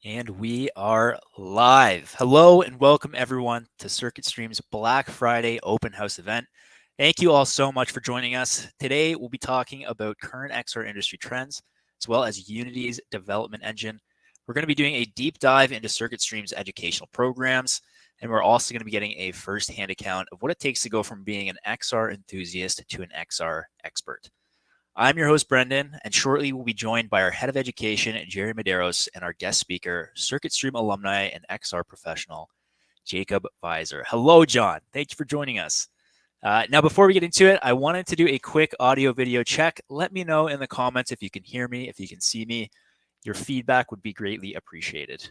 And we are live. Hello and welcome everyone to Circuit Stream's Black Friday open house event. Thank you all so much for joining us. Today we'll be talking about current XR industry trends as well as Unity's development engine. We're going to be doing a deep dive into Circuit Stream's educational programs, and we're also going to be getting a first-hand account of what it takes to go from being an XR enthusiast to an XR expert. I'm your host, Brendan, and shortly we'll be joined by our head of education, Jerry Medeiros, and our guest speaker, Circuit Stream alumni and XR professional, Jacob Visor. Hello, John. Thank you for joining us. Now, before we get into it, I wanted to do a quick audio video check. Let me know in the comments if you can hear me, if you can see me. Your feedback would be greatly appreciated.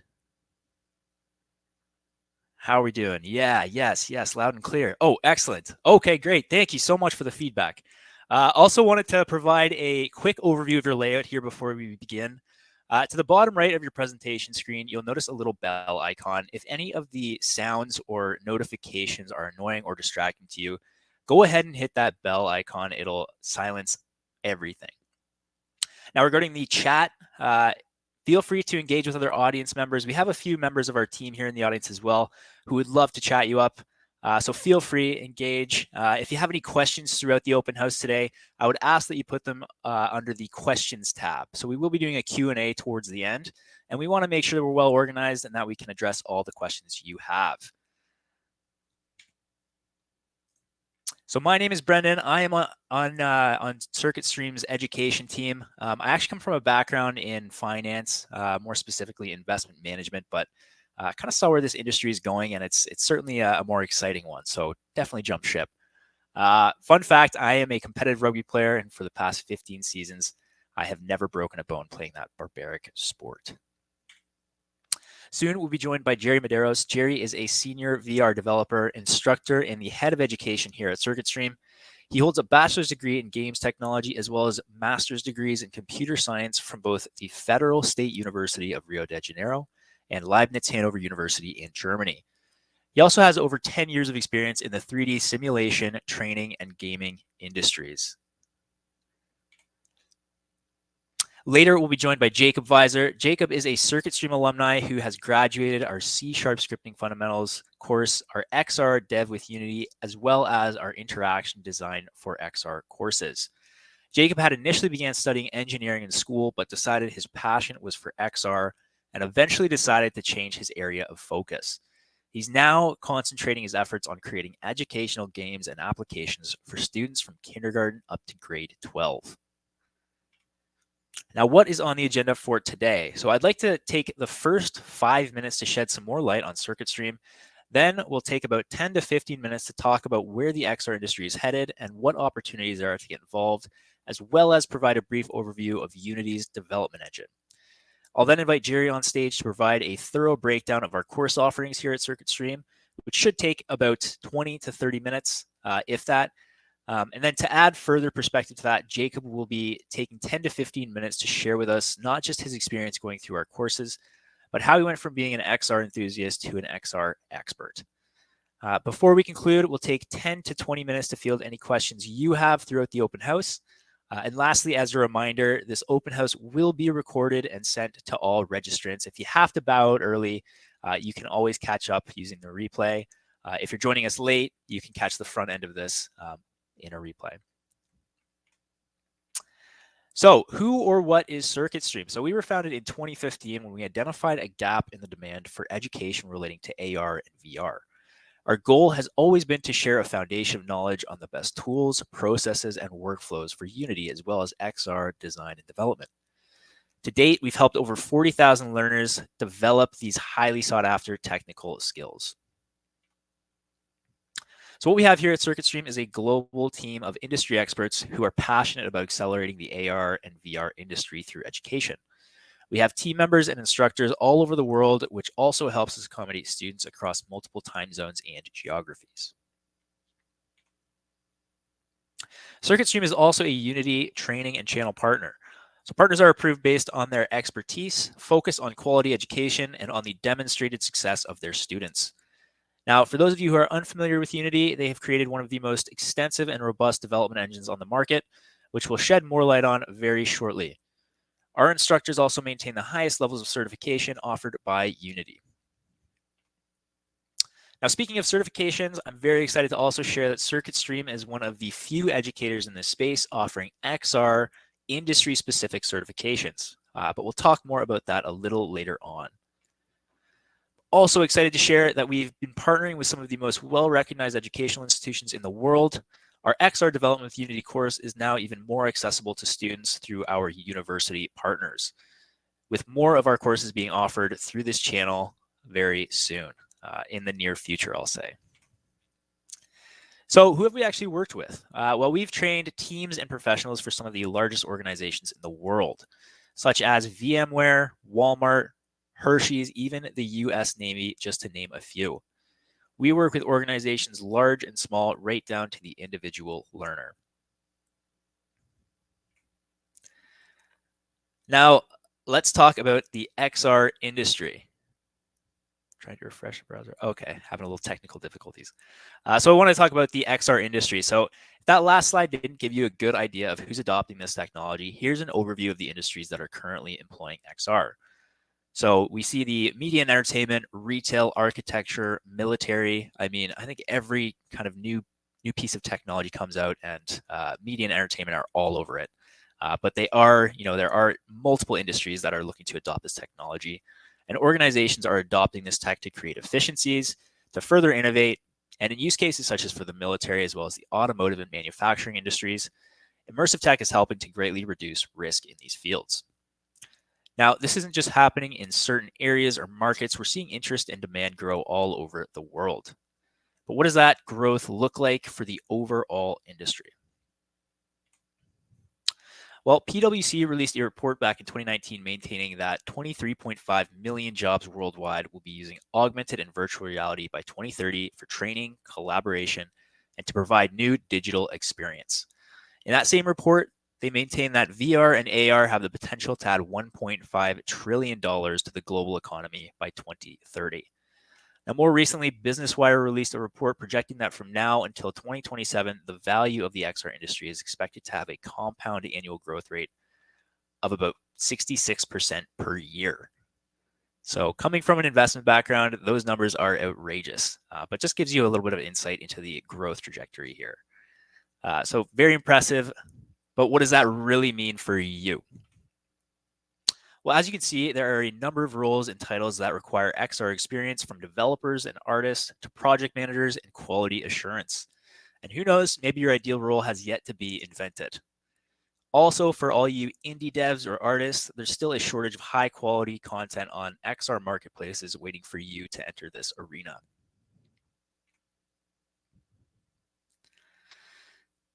How are we doing? Yeah, yes, loud and clear. Oh, excellent. Okay, great. Thank you so much for the feedback. Also wanted to provide a quick overview of your layout here before we begin. To the bottom right of your presentation screen, you'll notice a little bell icon. If any of the sounds or notifications are annoying or distracting to you, go ahead and hit that bell icon. It'll silence everything. Now, regarding the chat, feel free to engage with other audience members. We have a few members of our team here in the audience as well who would love to chat you up. So feel free, engage. If you have any questions throughout the open house today, I would ask that you put them under the questions tab. So we will be doing a Q&A towards the end, and we want to make sure that we're well organized and that we can address all the questions you have. So my name is Brendan. I am on Circuit Stream's education team. I actually come from a background in finance, more specifically investment management, but kind of saw where this industry is going, and it's certainly a more exciting one. So definitely jump ship. Fun fact: I am a competitive rugby player, and for the past 15 seasons, I have never broken a bone playing that barbaric sport. Soon we'll be joined by Jerry Medeiros. Jerry is a senior VR developer, instructor, and the head of education here at Circuit Stream. He holds a bachelor's degree in games technology as well as master's degrees in computer science from both the Federal State University of Rio de Janeiro and Leibniz Hannover University in Germany. He also has over 10 years of experience in the 3D simulation, training, and gaming industries. Later, we'll be joined by Jacob Visor. Jacob is a Circuit Stream alumni who has graduated our C# scripting fundamentals course, our XR dev with Unity, as well as our interaction design for XR courses. Jacob had initially began studying engineering in school, but decided his passion was for XR and eventually decided to change his area of focus. He's now concentrating his efforts on creating educational games and applications for students from kindergarten up to grade 12. Now, what is on the agenda for today? So I'd like to take the first 5 minutes to shed some more light on Circuit Stream. Then we'll take about 10 to 15 minutes to talk about where the XR industry is headed and what opportunities there are to get involved, as well as provide a brief overview of Unity's development engine. I'll then invite Jerry on stage to provide a thorough breakdown of our course offerings here at Circuit Stream, which should take about 20 to 30 minutes, if that. And then to add further perspective to that, Jacob will be taking 10 to 15 minutes to share with us not just his experience going through our courses, but how he went from being an XR enthusiast to an XR expert. Before we conclude, we'll take 10 to 20 minutes to field any questions you have throughout the open house. And lastly, as a reminder, this open house will be recorded and sent to all registrants. If you have to bow out early, you can always catch up using the replay. If you're joining us late, you can catch the front end of this in a replay. So who or what is Circuit Stream? So we were founded in 2015 when we identified a gap in the demand for education relating to AR and VR. Our goal has always been to share a foundation of knowledge on the best tools, processes, and workflows for Unity, as well as XR design and development. To date, we've helped over 40,000 learners develop these highly sought after technical skills. So what we have here at Circuit Stream is a global team of industry experts who are passionate about accelerating the AR and VR industry through education. We have team members and instructors all over the world, which also helps us accommodate students across multiple time zones and geographies. Circuit Stream is also a Unity training and channel partner. So partners are approved based on their expertise, focus on quality education, and on the demonstrated success of their students. Now, for those of you who are unfamiliar with Unity, they have created one of the most extensive and robust development engines on the market, which we'll shed more light on very shortly. Our instructors also maintain the highest levels of certification offered by Unity. Now, speaking of certifications, I'm very excited to also share that CircuitStream is one of the few educators in this space offering XR industry-specific certifications, but we'll talk more about that a little later on. Also excited to share that we've been partnering with some of the most well-recognized educational institutions in the world. Our XR Development with Unity course is now even more accessible to students through our university partners, with more of our courses being offered through this channel very soon, in the near future, I'll say. So who have we actually worked with? Well, we've trained teams and professionals for some of the largest organizations in the world, such as VMware, Walmart, Hershey's, even the US Navy, just to name a few. We work with organizations large and small, right down to the individual learner. Now, let's talk about the XR industry. Trying to refresh the browser. Okay, having a little technical difficulties. So I want to talk about the XR industry. So if that last slide didn't give you a good idea of who's adopting this technology, here's an overview of the industries that are currently employing XR. So we see the media and entertainment, retail, architecture, military. I mean, I think every kind of new piece of technology comes out, and media and entertainment are all over it. But they are, there are multiple industries that are looking to adopt this technology. And organizations are adopting this tech to create efficiencies, to further innovate, and in use cases such as for the military as well as the automotive and manufacturing industries, immersive tech is helping to greatly reduce risk in these fields. Now, this isn't just happening in certain areas or markets. We're seeing interest and demand grow all over the world. But what does that growth look like for the overall industry? Well, PwC released a report back in 2019 maintaining that 23.5 million jobs worldwide will be using augmented and virtual reality by 2030 for training, collaboration, and to provide new digital experience. In that same report, they maintain that VR and AR have the potential to add $1.5 trillion to the global economy by 2030. Now, more recently, Business Wire released a report projecting that from now until 2027, the value of the XR industry is expected to have a compound annual growth rate of about 66% per year. So coming from an investment background, those numbers are outrageous, but just gives you a little bit of insight into the growth trajectory here. So very impressive, but what does that really mean for you? Well, as you can see, there are a number of roles and titles that require XR experience, from developers and artists to project managers and quality assurance. And who knows, maybe your ideal role has yet to be invented. Also, for all you indie devs or artists, there's still a shortage of high quality content on XR marketplaces waiting for you to enter this arena.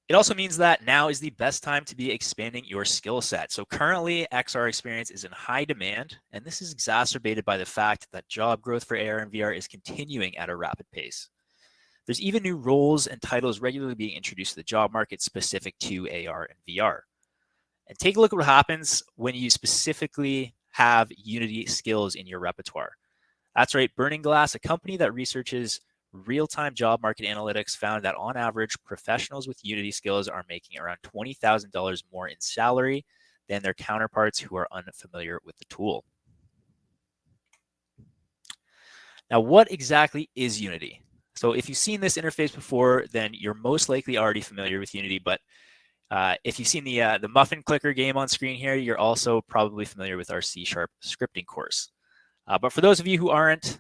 It also means that now is the best time to be expanding your skill set. So currently, XR experience is in high demand, and this is exacerbated by the fact that job growth for AR and VR is continuing at a rapid pace. There's even new roles and titles regularly being introduced to the job market specific to AR and VR. And take a look at what happens when you specifically have Unity skills in your repertoire. That's right, Burning Glass, a company that researches real-time job market analytics, found that on average, professionals with Unity skills are making around $20,000 more in salary than their counterparts who are unfamiliar with the tool. Now, what exactly is Unity? So if you've seen this interface before, then you're most likely already familiar with Unity, but if you've seen the muffin clicker game on screen here, you're also probably familiar with our C# scripting course. But for those of you who aren't,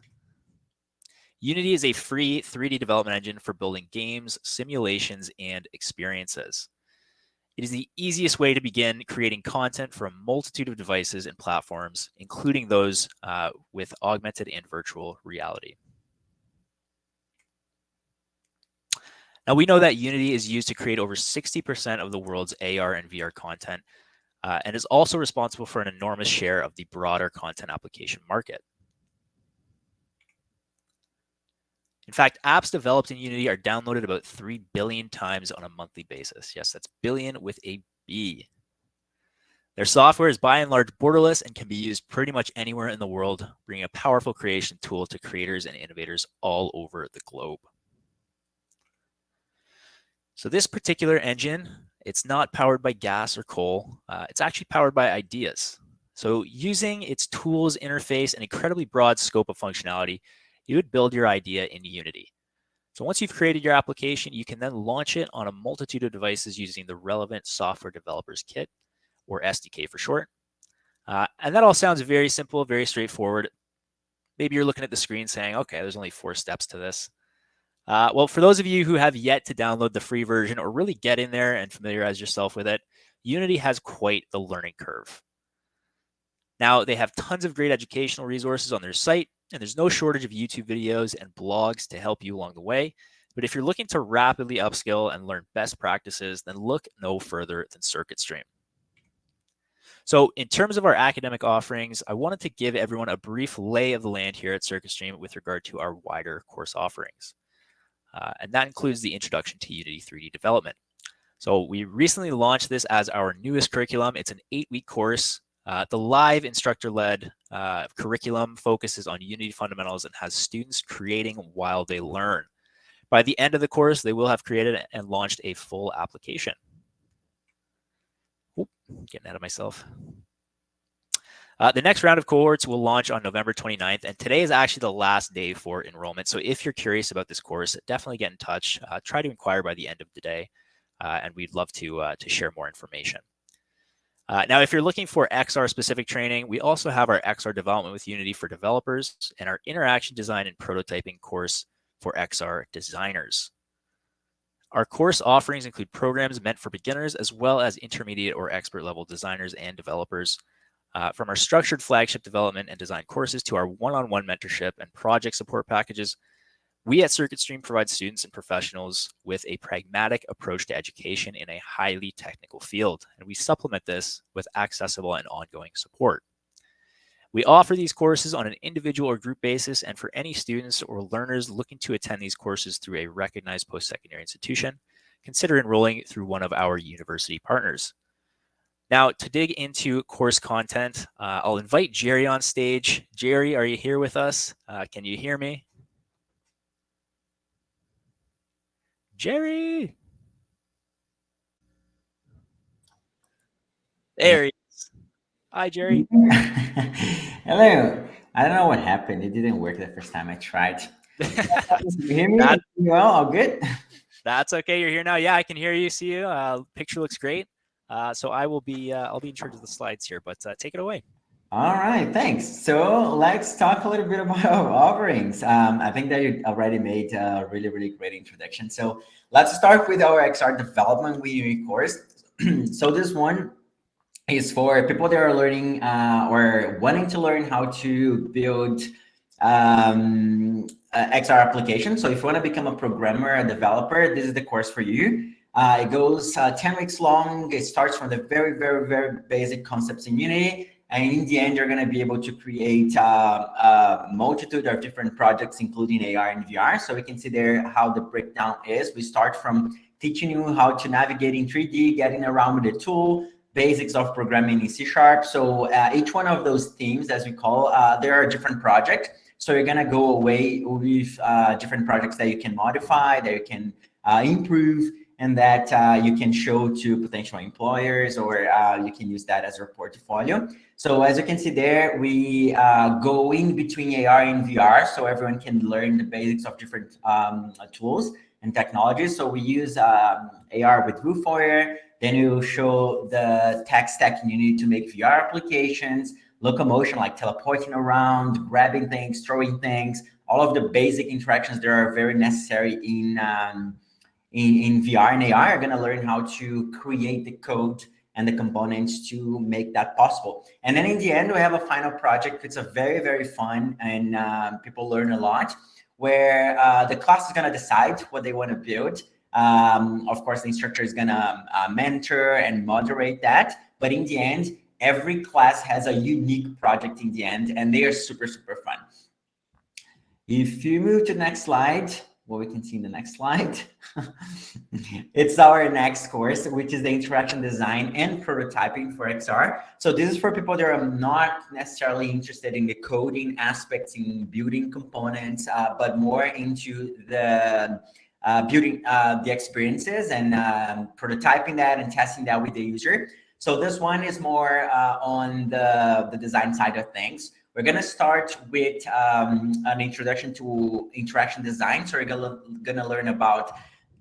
Unity is a free 3D development engine for building games, simulations, and experiences. It is the easiest way to begin creating content for a multitude of devices and platforms, including those with augmented and virtual reality. Now, we know that Unity is used to create over 60% of the world's AR and VR content, and is also responsible for an enormous share of the broader content application market. In fact, apps developed in Unity are downloaded about 3 billion times on a monthly basis. Yes, that's billion with a B. Their software is by and large borderless and can be used pretty much anywhere in the world, bringing a powerful creation tool to creators and innovators all over the globe. So this particular engine, it's not powered by gas or coal. It's actually powered by ideas. So using its tools, interface, and incredibly broad scope of functionality, you would build your idea in Unity. So once you've created your application, you can then launch it on a multitude of devices using the relevant software developers kit, or SDK for short. And that all sounds very simple, very straightforward. Maybe you're looking at the screen saying, okay, there's only 4 steps to this. Well, for those of you who have yet to download the free version or really get in there and familiarize yourself with it, Unity has quite the learning curve. Now, they have tons of great educational resources on their site, and there's no shortage of YouTube videos and blogs to help you along the way. But if you're looking to rapidly upskill and learn best practices, then look no further than CircuitStream. So in terms of our academic offerings, I wanted to give everyone a brief lay of the land here at CircuitStream with regard to our wider course offerings. And that includes the Introduction to Unity 3D Development. So we recently launched this as our newest curriculum. It's an 8-week course. The live instructor-led curriculum focuses on Unity fundamentals and has students creating while they learn. By the end of the course, they will have created and launched a full application. Oop, getting ahead of myself. The next round of cohorts will launch on November 29th, and today is actually the last day for enrollment. So if you're curious about this course, definitely get in touch. Try to inquire by the end of the day, and we'd love to share more information. Now, if you're looking for XR-specific training, we also have our XR Development with Unity for developers and our Interaction Design and Prototyping course for XR designers. Our course offerings include programs meant for beginners as well as intermediate or expert level designers and developers. From our structured flagship development and design courses to our one-on-one mentorship and project support packages, we at CircuitStream provide students and professionals with a pragmatic approach to education in a highly technical field, and we supplement this with accessible and ongoing support. We offer these courses on an individual or group basis, and for any students or learners looking to attend these courses through a recognized post-secondary institution, consider enrolling through one of our university partners. Now, to dig into course content, I'll invite Jerry on stage. Jerry, are you here with us? Can you hear me? Jerry! There he is. Hi, Jerry. Hello. I don't know what happened. It didn't work the first time I tried. You hear me? Well, all good? That's okay. You're here now. Yeah, I can hear you, see you. Picture looks great. So I'll be in charge of the slides here, but take it away. All right, thanks. So let's talk a little bit about offerings. I think that you already made a really, really great introduction. So let's start with our XR development Unity course. So this one is for people that are learning or wanting to learn how to build XR applications. So if you want to become a programmer, a developer, this is the course for you. It goes 10 weeks long. It starts from the very, very, very basic concepts in Unity. And in the end, you're going to be able to create a multitude of different projects, including AR and VR. So we can see there how the breakdown is. We start from teaching you how to navigate in 3D, getting around with the tool, basics of programming in C#. So each one of those themes, as we call, there are different projects. So you're going to go away with different projects that you can modify, that you can improve, and that you can show to potential employers, or you can use that as your portfolio. So as you can see there, we go in between AR and VR, so everyone can learn the basics of different tools and technologies. So we use AR with ViewFire, then you show the tech stack you need to make VR applications, locomotion like teleporting around, grabbing things, throwing things, all of the basic interactions that are very necessary in VR and AR. Are going to learn how to create the code and the components to make that possible. And then in the end, we have a final project. It's a very, very fun, and people learn a lot, where the class is going to decide what they want to build. Of course, the instructor is going to mentor and moderate that. But in the end, every class has a unique project in the end, and they are super, super fun. If you move to the next slide, what we can see in the next slide, it's our next course, which is the Interaction Design and Prototyping for XR. So this is for people that are not necessarily interested in the coding aspects, in building components, but more into the building the experiences and prototyping that and testing that with the user. So this one is more on the design side of things. We're going to start with an introduction to interaction design. So we're going to learn about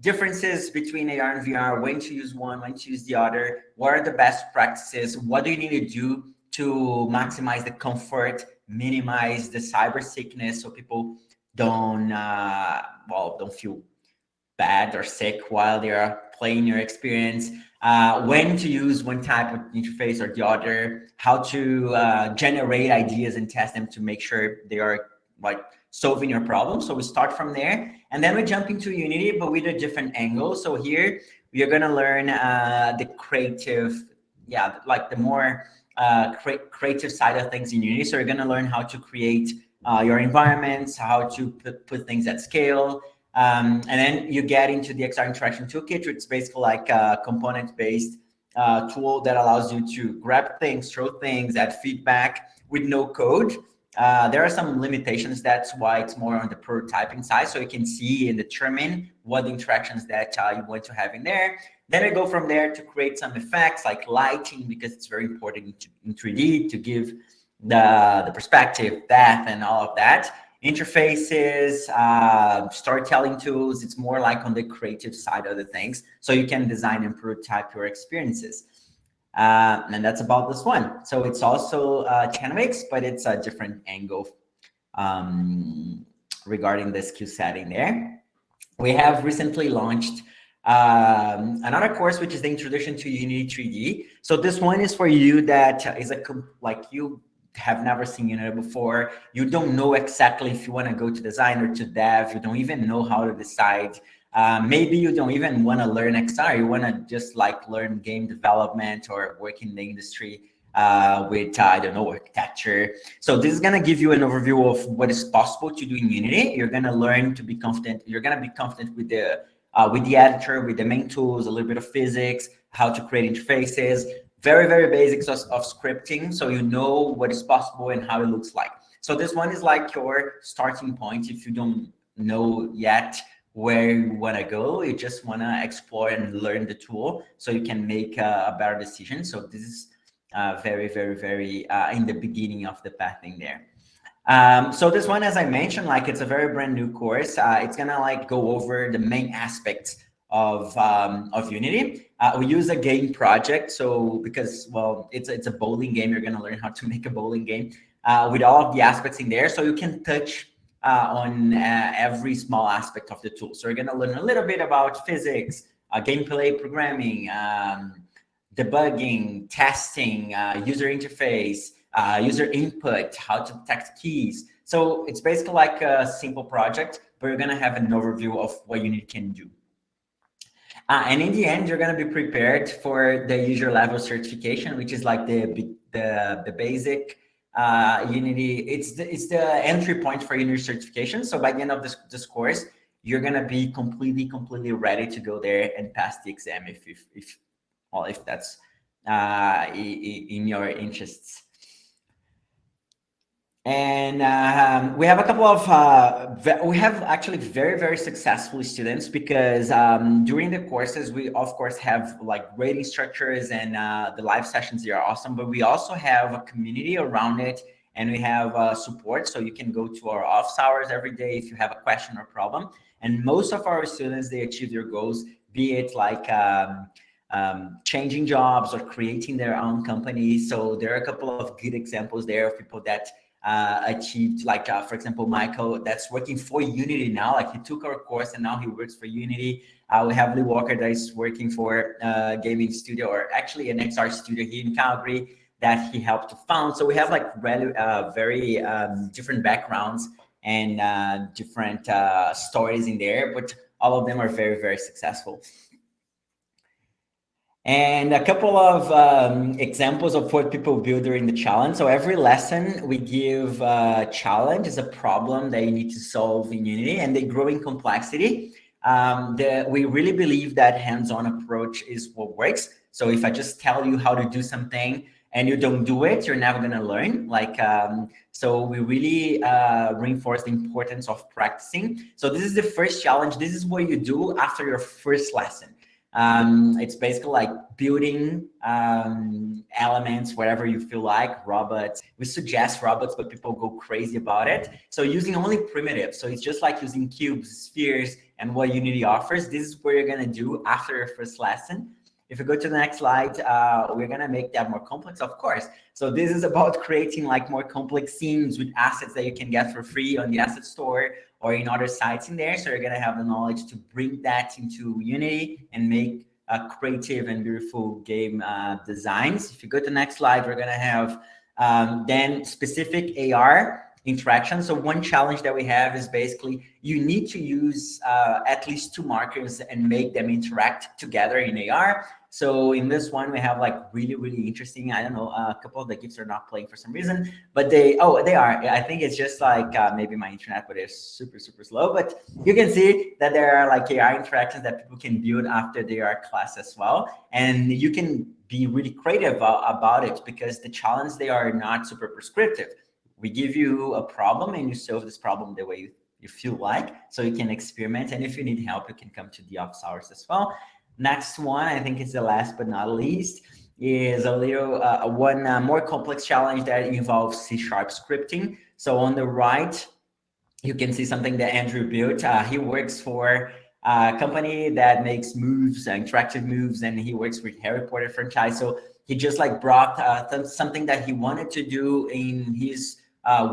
differences between AR and VR, when to use one, when to use the other, what are the best practices, what do you need to do to maximize the comfort, minimize the cyber sickness so people don't, don't feel bad or sick while they are playing your experience, when to use one type of interface or the other, how to generate ideas and test them to make sure they are like solving your problem. So we start from there, and then we jump into Unity, but with a different angle. So here we are going to learn the creative, like the more creative side of things in Unity. So you're going to learn how to create your environments, how to put things at scale. And then you get into the XR Interaction Toolkit, which is basically like a component-based tool that allows you to grab things, throw things, add feedback with no code. There are some limitations. That's why it's more on the prototyping side. So you can see and determine what the interactions that you want to have in there. Then I go from there to create some effects like lighting, because it's very important in 3D to give the perspective, depth, and all of that. Interfaces, storytelling tools. It's more like on the creative side of the things. So you can design and prototype your experiences. And that's about this one. So it's also 10x, but it's a different angle regarding the skill setting there. We have recently launched another course, which is the Introduction to Unity 3D. So this one is for you that is like you have never seen Unity before. You don't know exactly if you want to go to design or to dev. You don't even know how to decide. Maybe you don't even want to learn XR. You want to just like learn game development or work in the industry with, I don't know, architecture. So this is going to give you an overview of what is possible to do in Unity. You're going to learn to be confident. You're going to be confident with the editor, with the main tools, a little bit of physics, how to create interfaces, very, very basics of scripting. So you know what is possible and how it looks like. So this one is like your starting point. If you don't know yet where you want to go, you just want to explore and learn the tool so you can make a better decision. So this is very, very, very in the beginning of the pathing there. So this one, as I mentioned, like it's a very brand new course. It's gonna like go over the main aspects of Unity. We use a game project, so because it's a bowling game, you're gonna learn how to make a bowling game with all of the aspects in there, so you can touch on every small aspect of the tool. So you're gonna learn a little bit about physics, gameplay programming, debugging, testing, user interface, user input, how to detect keys. So it's basically like a simple project, but you're gonna have an overview of what Unity can do. And in the end, you're gonna be prepared for the user level certification, which is like the basic Unity. It's the entry point for Unity certification. So by the end of this course, you're gonna be completely ready to go there and pass the exam if that's in your interests. And we have a couple of, we have actually very successful students, because during the courses, we of course have like grading structures, and the live sessions, they are awesome, but we also have a community around it, and we have support. So you can go to our office hours every day if you have a question or problem. And most of our students, they achieve their goals, be it like changing jobs or creating their own company. So there are a couple of good examples there of people that achieved, like for example, Michael, that's working for Unity now. Like he took our course and now he works for Unity. We have Lee Walker that is working for a gaming studio, or actually an XR studio here in Calgary, that he helped to found. So we have like really, very different backgrounds and different stories in there, but all of them are very successful. And a couple of examples of what people build during the challenge. So every lesson we give a challenge, is a problem that you need to solve in Unity, and they grow in complexity. We really believe that hands-on approach is what works. So if I just tell you how to do something and you don't do it, you're never going to learn. Like, so we really reinforce the importance of practicing. So this is the first challenge. This is what you do after your first lesson. It's basically like building elements wherever you feel like, robots. We suggest robots, but people go crazy about it. So using only primitives. So it's just like using cubes, spheres, and what Unity offers. This is what you're gonna do after your first lesson. If you go to the next slide, we're gonna make that more complex, of course. So this is about creating like more complex scenes with assets that you can get for free on the asset store or in other sites in there. So you're gonna have the knowledge to bring that into Unity and make creative and beautiful game designs. If you go to the next slide, we're gonna have then specific AR interaction. So one challenge that we have is basically you need to use at least two markers and make them interact together in AR. So in this one, we have like really, really interesting, I don't know, a couple of the GIFs are not playing for some reason, but they are. I think it's just like maybe my internet, but it's super, super slow. But you can see that there are like AR interactions that people can build after the AR class as well. And you can be really creative about it because the challenge, they are not super prescriptive. We give you a problem and you solve this problem the way you feel like, so you can experiment. And if you need help, you can come to the office hours as well. Next one, I think it's the last but not least, is a little one more complex challenge that involves C# scripting. So on the right, you can see something that Andrew built. He works for a company that makes moves, interactive moves, and he works with Harry Potter franchise. So he just like brought something that he wanted to do in his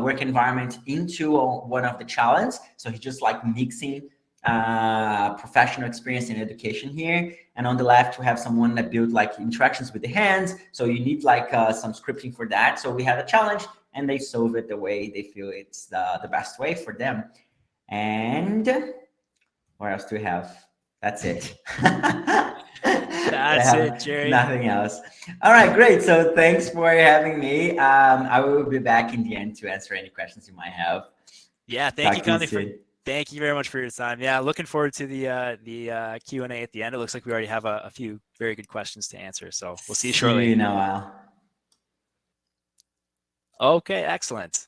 work environment into one of the challenges. So he just like mixing professional experience in education here. And on the left, we have someone that built like interactions with the hands. So you need like some scripting for that. So we had a challenge and they solve it the way they feel it's the best way for them. And what else do we have? That's it. That's it, Jerry. Nothing else. All right, great. So thanks for having me. I will be back in the end to answer any questions you might have. Yeah, thank you, Talk to you Conley, for soon. thank you very much for your time. Yeah, looking forward to the Q&A at the end. It looks like we already have a few very good questions to answer. So we'll see you See you shortly. in a while. Okay, excellent.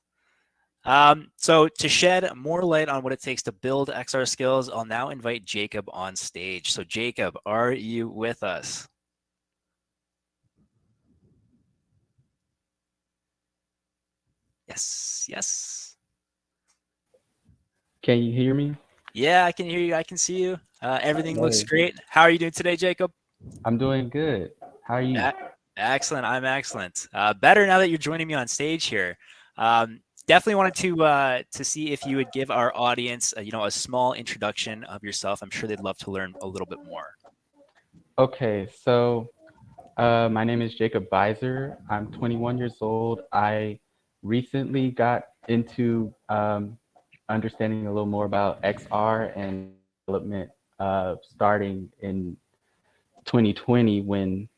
So to shed more light on what it takes to build XR skills, I'll now invite Jacob on stage. So Jacob, are you with us? Yes, yes. Can you hear me? Yeah, I can hear you. I can see you. Everything looks Hey, great. How are you doing today, Jacob? I'm doing good. How are you? Excellent. I'm excellent. Better now that you're joining me on stage here. Definitely wanted to see if you would give our audience, a small introduction of yourself. I'm sure they'd love to learn a little bit more. Okay, so my name is Jacob Beiser. I'm 21 years old. I recently got into understanding a little more about XR and development starting in 2020 when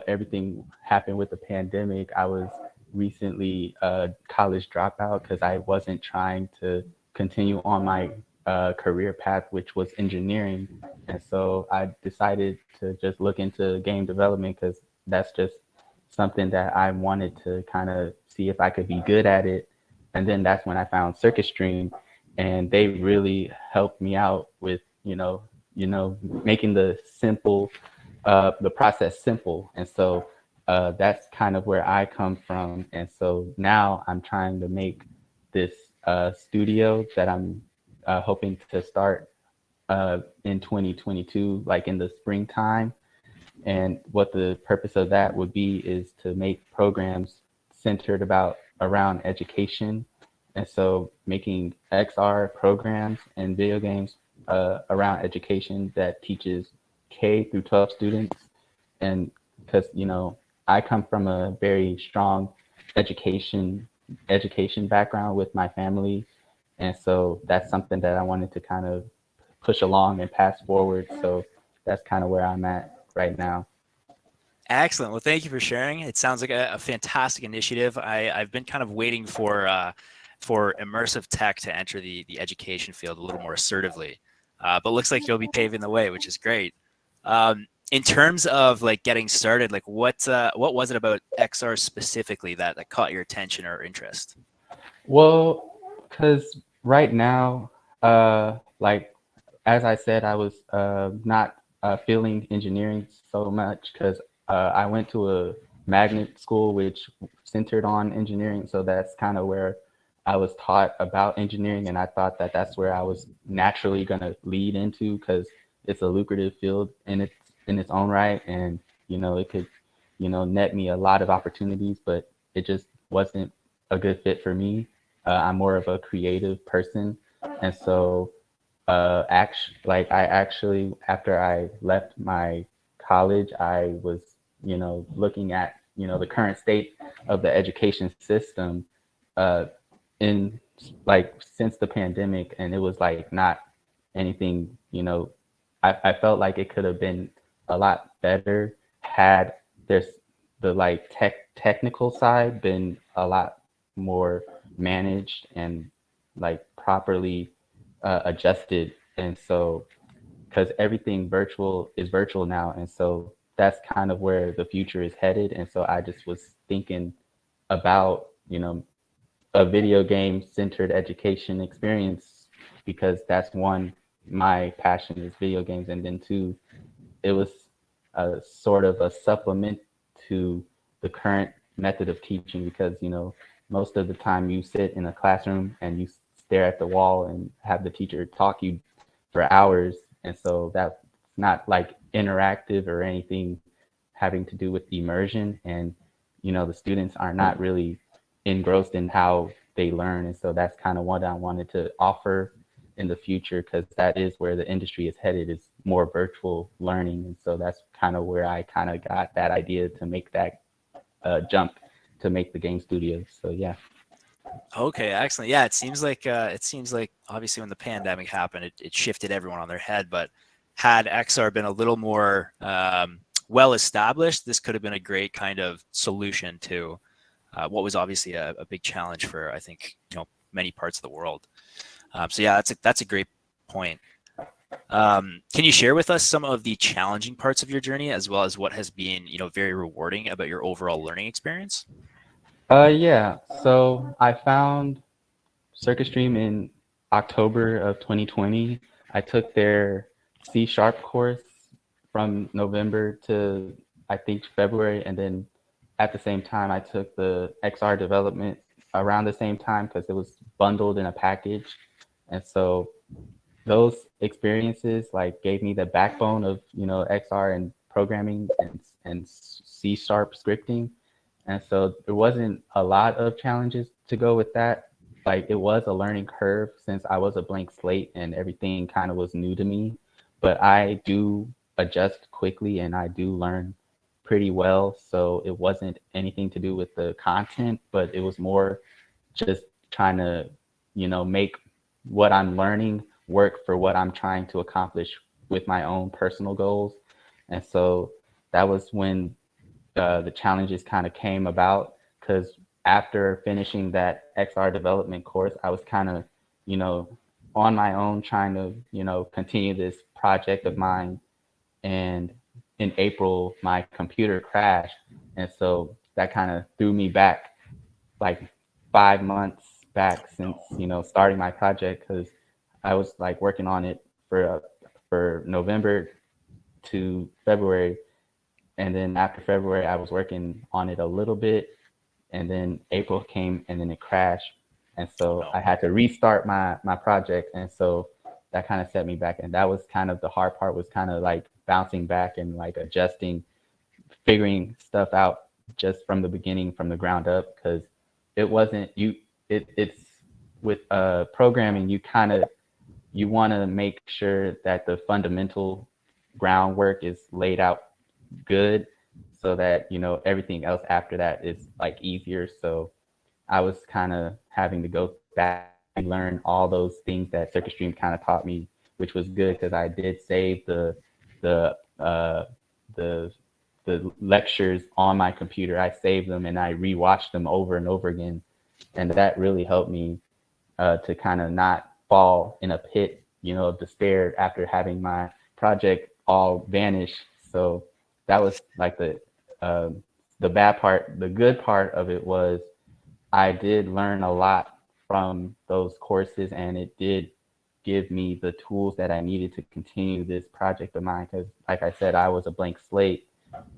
everything happened with the pandemic. I was recently a college dropout because I wasn't trying to continue on my career path, which was engineering, and so I decided to just look into game development because that's just something that I wanted to kind of see if I could be good at it. And then that's when I found Circuit Stream, and they really helped me out with making the process simple. And so that's kind of where I come from. And so now I'm trying to make this studio that I'm hoping to start in 2022, like in the springtime. And what the purpose of that would be is to make programs centered around education. And so making XR programs and video games around education that teaches K through 12 students. And because, I come from a very strong education background with my family. And so that's something that I wanted to kind of push along and pass forward. So that's kind of where I'm at right now. Excellent. Well, thank you for sharing. It sounds like a fantastic initiative. I've been kind of waiting for immersive tech to enter the education field a little more assertively, but looks like you'll be paving the way, which is great. In terms of like getting started, like what was it about XR specifically that caught your attention or interest? Well, because right now, like as I said, I was not feeling engineering so much because I went to a magnet school which centered on engineering. So that's kind of where I was taught about engineering, and I thought that that's where I was naturally going to lead into because it's a lucrative field in its own right, and it could net me a lot of opportunities, but it just wasn't a good fit for me. I'm more of a creative person, and so I actually, after I left my college, I was looking at the current state of the education system uh, in like since the pandemic, and it was like not anything. I felt like it could have been a lot better had there's the like technical side been a lot more managed and like properly adjusted. And so because everything virtual is virtual now, and so that's kind of where the future is headed. And so I just was thinking about a video game centered education experience because that's one, my passion is video games, and then two, it was a sort of a supplement to the current method of teaching because most of the time you sit in a classroom and you stare at the wall and have the teacher talk you for hours, and so that's not like interactive or anything having to do with immersion, and the students are not really engrossed in how they learn. And so that's kind of what I wanted to offer in the future because that is where the industry is headed, is more virtual learning. And so that's kind of where I kind of got that idea to make that jump to make the game studio. So yeah. Okay, excellent. Yeah, it seems like obviously when the pandemic happened, it shifted everyone on their head. But had XR been a little more well established, this could have been a great kind of solution to what was obviously a big challenge for, I think, many parts of the world. So yeah, that's a great point. Can you share with us some of the challenging parts of your journey, as well as what has been, very rewarding about your overall learning experience? Yeah. So I found CircuitStream in October of 2020. I took their C Sharp course from November to I think February, and then at the same time I took the XR development around the same time because it was bundled in a package. And so those experiences like gave me the backbone of XR and programming and C Sharp scripting. And so there wasn't a lot of challenges to go with that. Like it was a learning curve since I was a blank slate and everything kind of was new to me. But I do adjust quickly and I do learn pretty well. So it wasn't anything to do with the content, but it was more just trying to, make what I'm learning work for what I'm trying to accomplish with my own personal goals. And so that was when the challenges kind of came about because after finishing that XR development course, I was kind of, on my own trying to, continue this project of mine. And in April, my computer crashed. And so that kind of threw me back like 5 months back since, starting my project because I was like working on it for November to February, and then after February, I was working on it a little bit, and then April came, and then it crashed, and Oh so no. I had to restart my project, and so that kind of set me back, and that was kind of the hard part, was kind of like bouncing back and like adjusting, figuring stuff out just from the beginning, from the ground up, because it wasn't you. It's with programming, you want to make sure that the fundamental groundwork is laid out good so that everything else after that is like easier. So I was kind of having to go back and learn all those things that CircuitStream kind of taught me, which was good because I did save the uh, the the lectures on my computer. I saved them and I rewatched them over and over again, and that really helped me to kind of not fall in a pit, of despair after having my project all vanish. So that was like the bad part. The good part of it was I did learn a lot from those courses, and it did give me the tools that I needed to continue this project of mine. Because, like I said, I was a blank slate,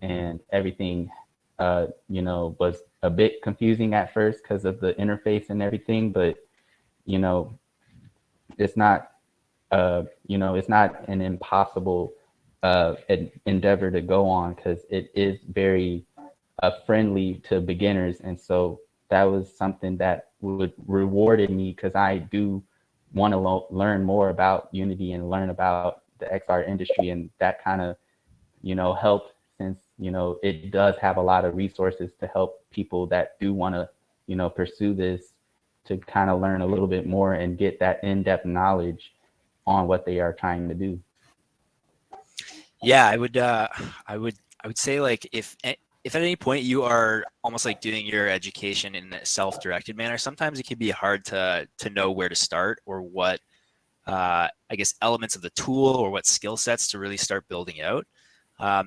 and everything, was a bit confusing at first because of the interface and everything. But you know, it's not, it's not an impossible endeavor to go on, because it is very friendly to beginners. And so that was something that would rewarded me, because I do want to learn more about Unity and learn about the XR industry. And that kind of, helped, since, it does have a lot of resources to help people that do want to, pursue this, to kind of learn a little bit more and get that in-depth knowledge on what they are trying to do. Yeah, I would say, like, if at any point you are almost like doing your education in a self-directed manner, sometimes it can be hard to know where to start, or what I guess elements of the tool or what skill sets to really start building out.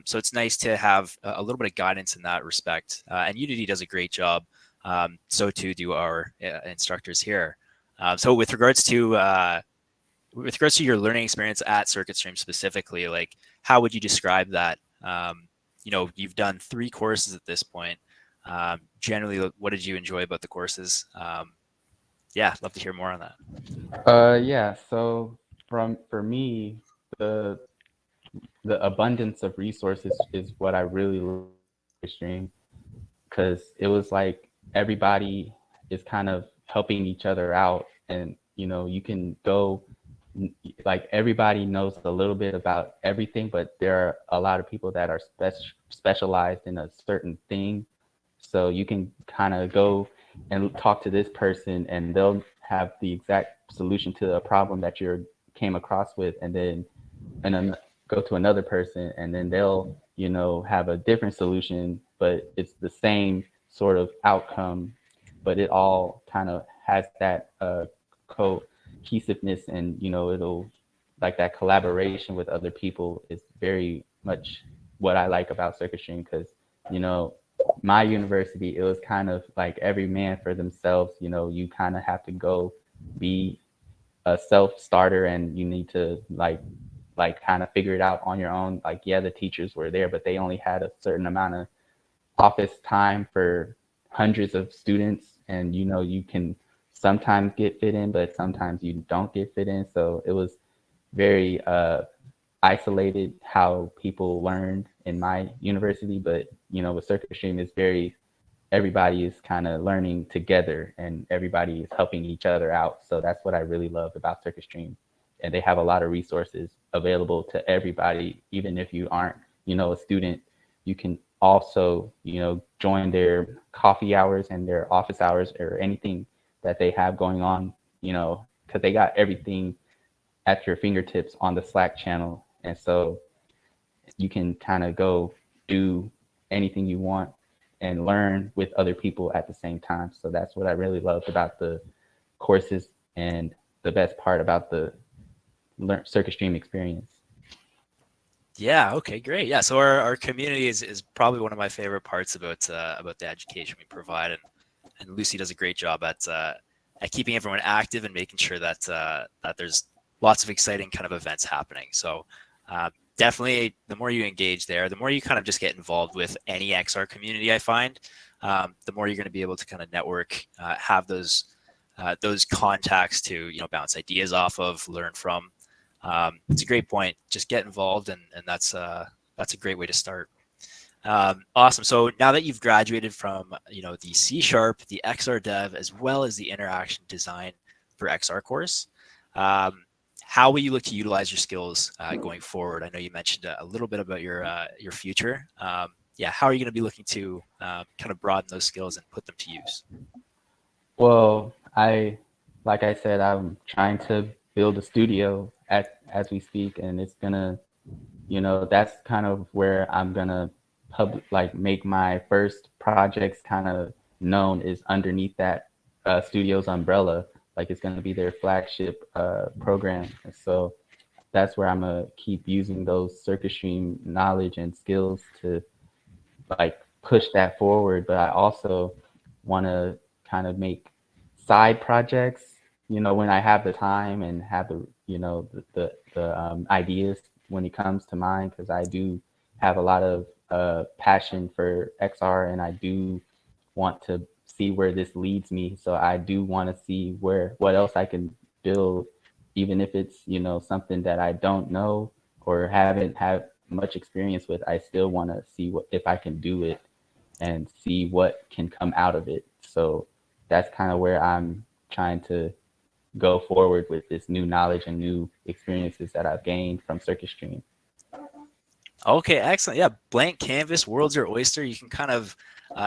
So it's nice to have a little bit of guidance in that respect. And Unity does a great job. So too do our instructors here. So with regards to your learning experience at CircuitStream specifically, like, how would you describe that? You've done 3 courses at this point. Generally, what did you enjoy about the courses? Yeah, I'd love to hear more on that. Yeah. So for me, the abundance of resources is what I really love about Stream, because it was like everybody is kind of helping each other out, and you can go, like, everybody knows a little bit about everything, but there are a lot of people that are specialized in a certain thing. So you can kind of go and talk to this person, and they'll have the exact solution to a problem that you came across with, and then go to another person, and then they'll have a different solution, but it's the same sort of outcome. But it all kind of has that cohesiveness, and it'll, like, that collaboration with other people is very much what I like about CircuitStream, because my university, it was kind of like every man for themselves. You kind of have to go be a self-starter, and you need to like kind of figure it out on your own. Like, yeah, the teachers were there, but they only had a certain amount of office time for hundreds of students, and you can sometimes get fit in, but sometimes you don't get fit in. So it was very isolated how people learned in my university. But with CircuitStream, it's very, everybody is kind of learning together, and everybody is helping each other out. So that's what I really loved about CircuitStream. And they have a lot of resources available to everybody. Even if you aren't a student, you can also join their coffee hours and their office hours, or anything that they have going on, because they got everything at your fingertips on the Slack channel. And so you can kind of go do anything you want and learn with other people at the same time. So that's what I really loved about the courses, and the best part about the CircuitStream experience. Yeah. Okay. Great. Yeah. So our community is probably one of my favorite parts about the education we provide, and Lucy does a great job at keeping everyone active and making sure that that there's lots of exciting kind of events happening. So definitely, the more you engage there, the more you kind of just get involved with any XR community, I find, the more you're going to be able to kind of network, have those contacts to bounce ideas off of, learn from. It's a great point. Just get involved, and that's a great way to start. Awesome. So now that you've graduated from the C#, the XR Dev, as well as the Interaction Design for XR course, how will you look to utilize your skills going forward? I know you mentioned a little bit about your future. Yeah, how are you going to be looking to kind of broaden those skills and put them to use? Well, like I said, I'm trying to build a studio as we speak, and it's gonna, that's kind of where I'm gonna make my first projects kind of known, is underneath that studio's umbrella. Like, it's gonna be their flagship program, and so that's where I'm gonna keep using those CircuitStream knowledge and skills to like push that forward. But I also want to kind of make side projects, when I have the time and have the the ideas when it comes to mine, because I do have a lot of passion for XR, and I do want to see where this leads me. So I do want to see what else I can build, even if it's something that I don't know or haven't had much experience with. I still want to see what if I can do it and see what can come out of it. So that's kind of where I'm trying to go forward with this new knowledge and new experiences that I've gained from Circuit Stream. Okay, excellent. Yeah, blank canvas, world's your oyster. You can kind of,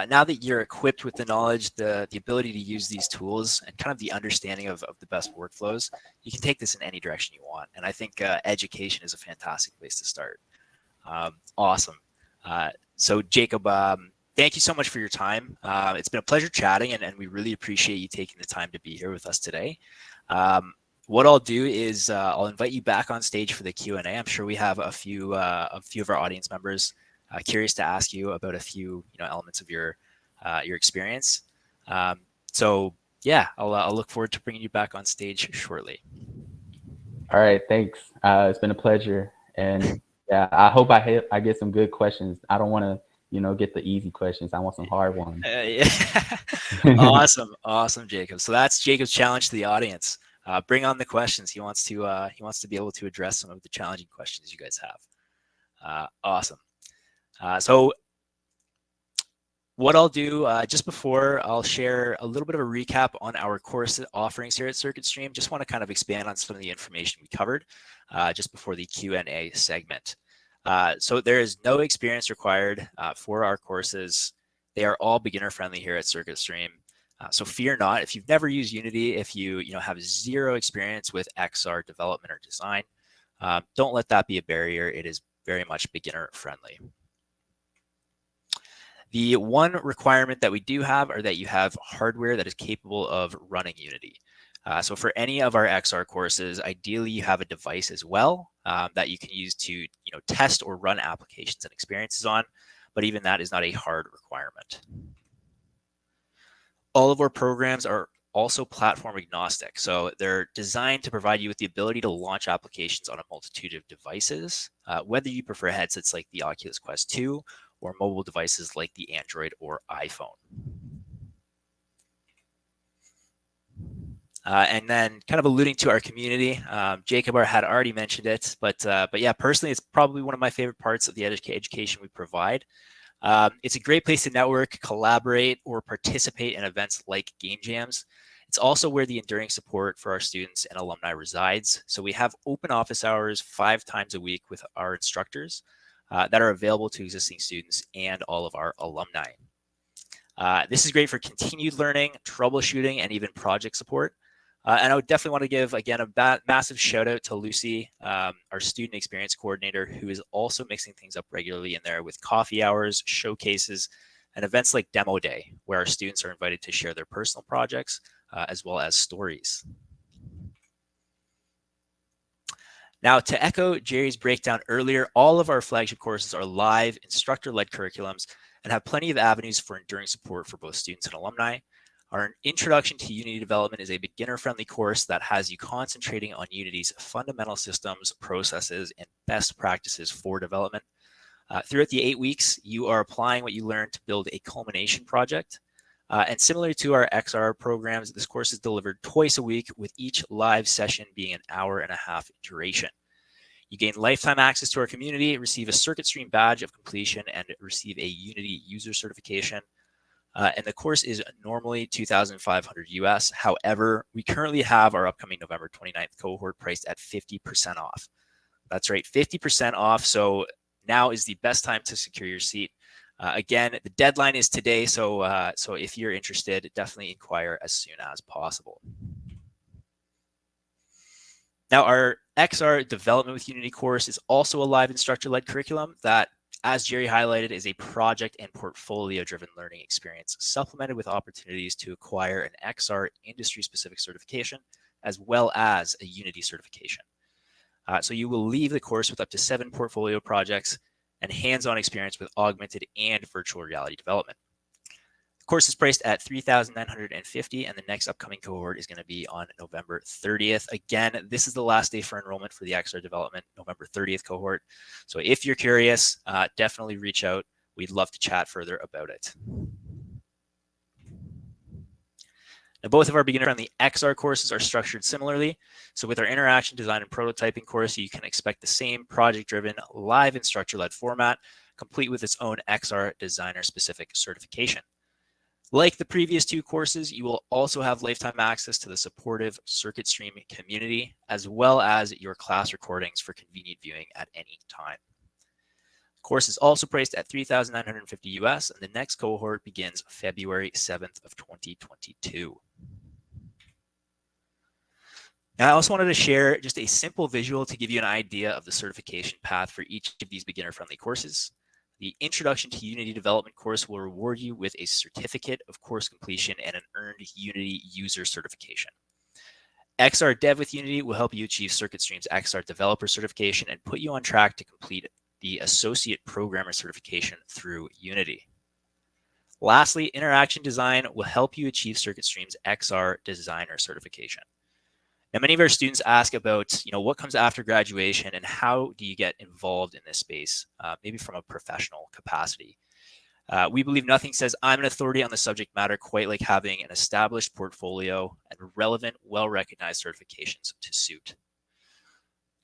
now that you're equipped with the knowledge, the ability to use these tools, and kind of the understanding of the best workflows, you can take this in any direction you want. And I think education is a fantastic place to start. Awesome. So Jacob, thank you so much for your time. It's been a pleasure chatting, and we really appreciate you taking the time to be here with us today. What I'll do is I'll invite you back on stage for the Q&A. I'm sure we have a few of our audience members curious to ask you about a few elements of your experience. So yeah, I'll look forward to bringing you back on stage shortly. All right, thanks. It's been a pleasure, and yeah, I hope I get some good questions. I don't want to get the easy questions. I want some hard ones. Yeah. Awesome, Jacob. So that's Jacob's challenge to the audience. Bring on the questions. He wants to be able to address some of the challenging questions you guys have. Awesome. So what I'll do just before I'll share a little bit of a recap on our course offerings here at Circuit Stream. Just want to kind of expand on some of the information we covered just before the Q&A segment. So there is no experience required for our courses. They are all beginner friendly here at Circuit Stream. So fear not, if you've never used Unity, if you have zero experience with XR development or design, don't let that be a barrier. It is very much beginner friendly. The one requirement that we do have are that you have hardware that is capable of running Unity. So for any of our XR courses, ideally you have a device as well that you can use to test or run applications and experiences on, but even that is not a hard requirement. All of our programs are also platform agnostic. So they're designed to provide you with the ability to launch applications on a multitude of devices, whether you prefer headsets like the Oculus Quest 2 or mobile devices like the Android or iPhone. And then kind of alluding to our community, Jacob had already mentioned it, but yeah, personally, it's probably one of my favorite parts of the education we provide. It's a great place to network, collaborate, or participate in events like game jams. It's also where the enduring support for our students and alumni resides. So we have open office hours 5 times a week with our instructors that are available to existing students and all of our alumni. This is great for continued learning, troubleshooting, and even project support. And I would definitely want to give, again, a massive shout out to Lucy, our student experience coordinator, who is also mixing things up regularly in there with coffee hours, showcases, and events like Demo Day, where our students are invited to share their personal projects as well as stories. Now, to echo Jerry's breakdown earlier, all of our flagship courses are live, instructor-led curriculums and have plenty of avenues for enduring support for both students and alumni. Our Introduction to Unity Development is a beginner-friendly course that has you concentrating on Unity's fundamental systems, processes, and best practices for development. Throughout the 8 weeks, you are applying what you learned to build a culmination project. And similar to our XR programs, this course is delivered twice a week, with each live session being an hour-and-a-half in duration. You gain lifetime access to our community, receive a Circuit Stream badge of completion, and receive a Unity user certification. And the course is normally $2,500 US. However, we currently have our upcoming November 29th cohort priced at 50% off. That's right, 50% off. So now is the best time to secure your seat. Again, the deadline is today. So if you're interested, definitely inquire as soon as possible. Now, our XR Development with Unity course is also a live instructor-led curriculum that, as Jerry highlighted, is a project and portfolio-driven learning experience, supplemented with opportunities to acquire an XR industry-specific certification, as well as a Unity certification. So you will leave the course with up to 7 portfolio projects and hands-on experience with augmented and virtual reality development. Course is priced at $3,950, and the next upcoming cohort is going to be on November 30th. Again, this is the last day for enrollment for the XR development, November 30th cohort. So if you're curious, definitely reach out. We'd love to chat further about it. Now, both of our beginner-friendly XR courses are structured similarly. So with our interaction design and prototyping course, you can expect the same project-driven, live instructor-led format, complete with its own XR designer-specific certification. Like the previous two courses, you will also have lifetime access to the supportive CircuitStream community, as well as your class recordings for convenient viewing at any time. The course is also priced at $3,950 US, and the next cohort begins February 7th of 2022. Now, I also wanted to share just a simple visual to give you an idea of the certification path for each of these beginner-friendly courses. The Introduction to Unity Development course will reward you with a certificate of course completion and an earned Unity user certification. XR Dev with Unity will help you achieve CircuitStream's XR Developer certification and put you on track to complete the Associate Programmer certification through Unity. Lastly, Interaction Design will help you achieve CircuitStream's XR Designer certification. Now, many of our students ask about, what comes after graduation and how do you get involved in this space, maybe from a professional capacity. We believe nothing says I'm an authority on the subject matter quite like having an established portfolio and relevant, well-recognized certifications to suit.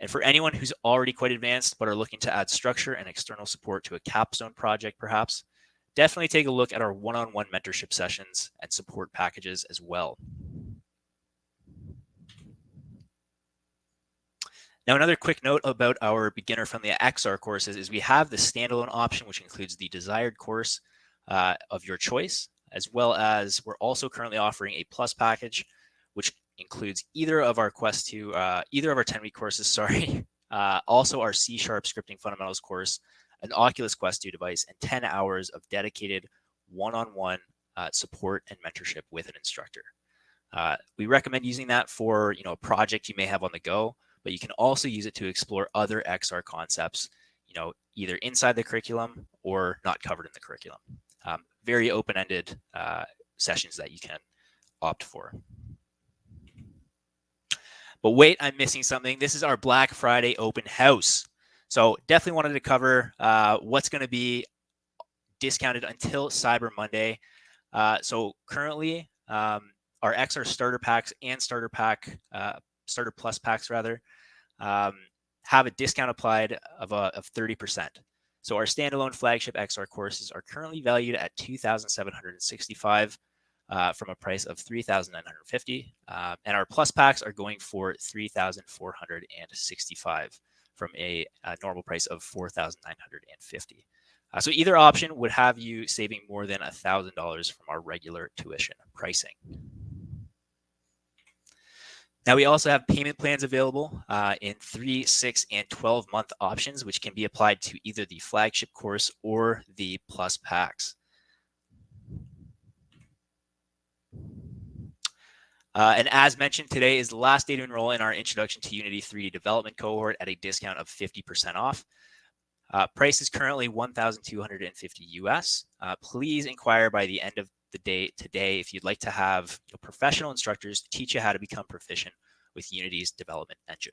And for anyone who's already quite advanced but are looking to add structure and external support to a capstone project, perhaps, definitely take a look at our one-on-one mentorship sessions and support packages as well. Now, another quick note about our beginner-friendly XR courses is we have the standalone option, which includes the desired course of your choice, as well as we're also currently offering a plus package, which includes either of our 10-week courses, sorry, also our C# scripting fundamentals course, an Oculus Quest 2 device, and 10 hours of dedicated one-on-one support and mentorship with an instructor. We recommend using that for a project you may have on the go, but you can also use it to explore other XR concepts, either inside the curriculum or not covered in the curriculum. Very open-ended sessions that you can opt for. But wait, I'm missing something. This is our Black Friday open house. So definitely wanted to cover what's going to be discounted until Cyber Monday. So currently, our XR starter packs and starter plus packs rather, have a discount applied of 30%. So our standalone flagship XR courses are currently valued at $2,765 from a price of $3,950, and our plus packs are going for $3,465 from a normal price of $4,950. So either option would have you saving more than $1,000 from our regular tuition pricing. Now, we also have payment plans available in 3, 6, and 12-month options, which can be applied to either the flagship course or the plus packs. And as mentioned, today is the last day to enroll in our Introduction to Unity 3D Development cohort at a discount of 50% off. Price is currently $1,250 US. Please inquire by the end of the day today if you'd like to have professional instructors teach you how to become proficient with Unity's development engine.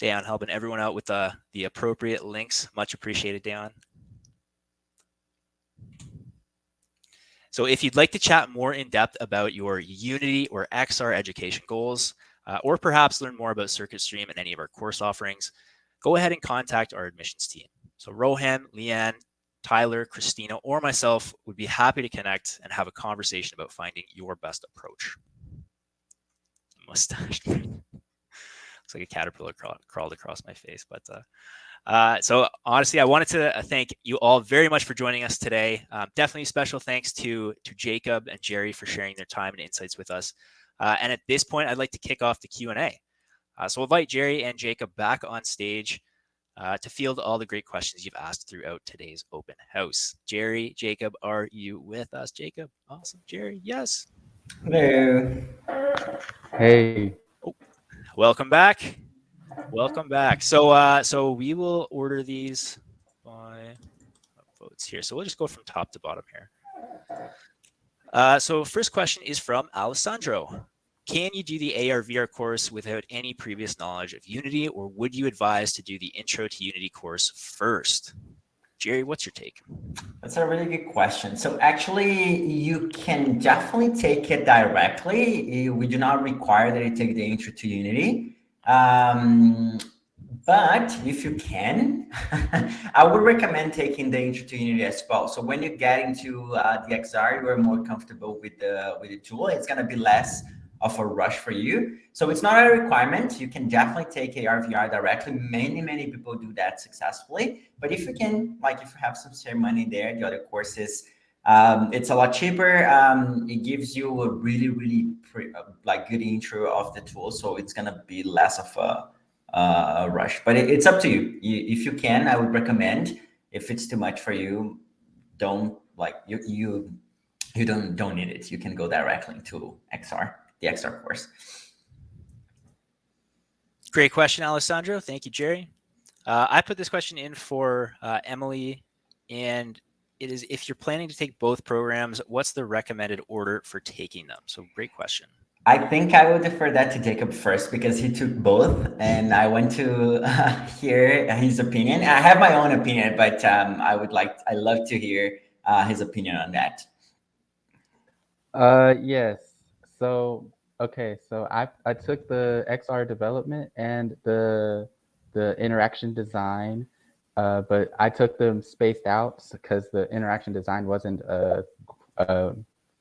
Dayon helping everyone out with the appropriate links. Much appreciated, Dayon. So if you'd like to chat more in depth about your Unity or XR education goals, or perhaps learn more about CircuitStream and any of our course offerings, go ahead and contact our admissions team. So Rohan, Leanne, Tyler, Christina, or myself would be happy to connect and have a conversation about finding your best approach. Mustache. Looks like a caterpillar crawled across my face. But so honestly, I wanted to thank you all very much for joining us today. Definitely special thanks to Jacob and Jerry for sharing their time and insights with us. And at this point, I'd like to kick off the Q&A. So we'll invite Jerry and Jacob back on stage to field all the great questions you've asked throughout today's open house. Jerry, Jacob, are you with us? Jacob, awesome. Jerry, yes. Hello. Hey. Oh, welcome back. Welcome back. So we will order these by points here. So we'll just go from top to bottom here. So first question is from Alessandro. Can you do the AR/VR course without any previous knowledge of Unity, or would you advise to do the Intro to Unity course first? Jerry, what's your take? That's a really good question. So actually, you can definitely take it directly. We do not require that you take the Intro to Unity. But if you can, I would recommend taking the Intro to Unity as well. So when you get into the XR, you are more comfortable with the tool. It's going to be less of a rush for you. So it's not a requirement. You can definitely take AR/VR directly. Many people do that successfully. But if you can, like if you have some spare money there, the other courses, it's a lot cheaper. It gives you a really like good intro of the tool. So it's going to be less of a rush, but it's up to you. If you can, I would recommend. If it's too much for you, don't like you don't need it. You can go directly to XR, the XR course. Great question, Alessandro. Thank you, Jerry. I put this question in for Emily, and it is, if you're planning to take both programs, what's the recommended order for taking them? So great question. I think I would defer that to Jacob first because he took both, and I want to hear his opinion. I have my own opinion, but I love to hear his opinion on that. Yes. So okay, so I took the XR development and the interaction design, but I took them spaced out because the interaction design wasn't a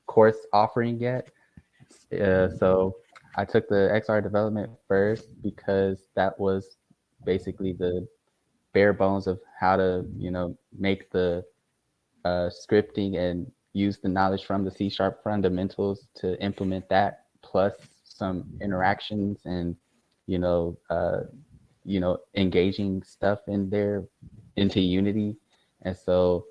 course offering yet. So I took the XR development first because that was basically the bare bones of how to, make the scripting and use the knowledge from the C# fundamentals to implement that, plus some interactions and, engaging stuff in there into Unity. And so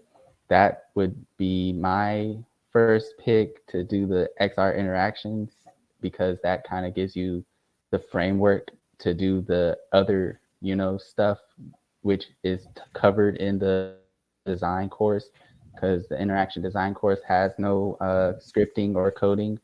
that would be my first pick to do the XR interactions, because that kind of gives you the framework to do the other, stuff, which is covered in the design course, because the interaction design course has no scripting or coding.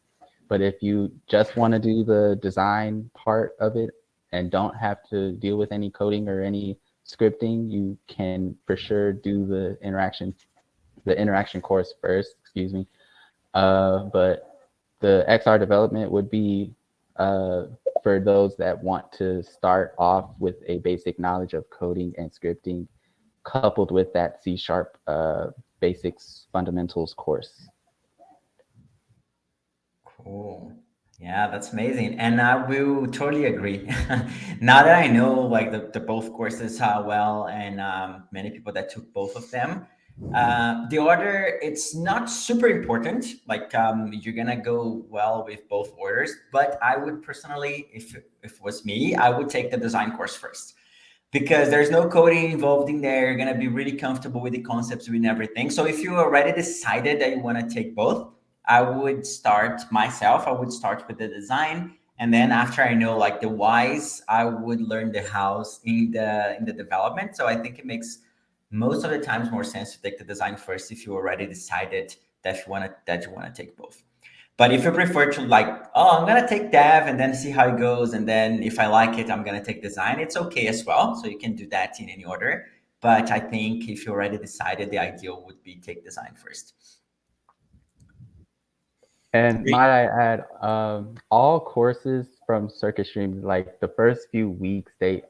But if you just want to do the design part of it and don't have to deal with any coding or any scripting, you can for sure do the interaction course first, excuse me. But the XR development would be for those that want to start off with a basic knowledge of coding and scripting, coupled with that C# basics fundamentals course. Cool. Yeah, that's amazing. And I will totally agree. Now that I know like the both courses well, and many people that took both of them, the order, it's not super important. Like you're gonna go well with both orders, but I would personally, if it was me, I would take the design course first, because there's no coding involved in there. You're going to be really comfortable with the concepts and everything. So if you already decided that you want to take both, I would start with the design. And then after I know like the whys, I would learn the hows in the development. So I think it makes most of the times more sense to take the design first if you already decided that you want to take both. But if you prefer to like, oh, I'm going to take dev and then see how it goes, and then if I like it, I'm going to take design, it's okay as well. So you can do that in any order. But I think if you already decided, the ideal would be take design first. And might I add, all courses from CircuitStream, like the first few weeks, they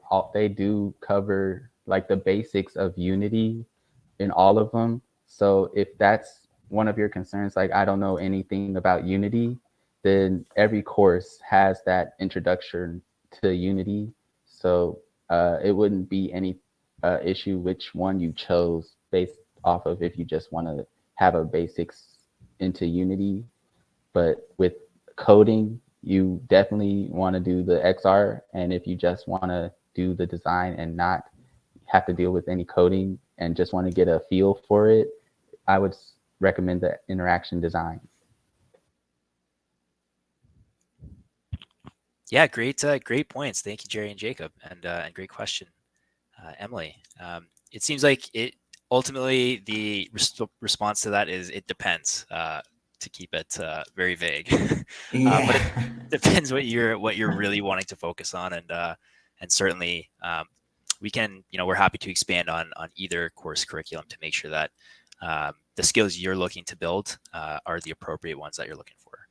do cover like the basics of Unity in all of them. So if that's one of your concerns, like I don't know anything about Unity, then every course has that introduction to Unity. So it wouldn't be any issue which one you chose based off of if you just want to have a basics into Unity. But with coding, you definitely want to do the XR. And if you just want to do the design and not have to deal with any coding and just want to get a feel for it, I would recommend the interaction design. Yeah, great points. Thank you, Jerry and Jacob, and great question, Emily. It seems like ultimately, the response to that is it depends. To keep it very vague, but it Yeah. depends what you're really wanting to focus on, and certainly we can, we're happy to expand on either course curriculum to make sure that the skills you're looking to build are the appropriate ones that you're looking for.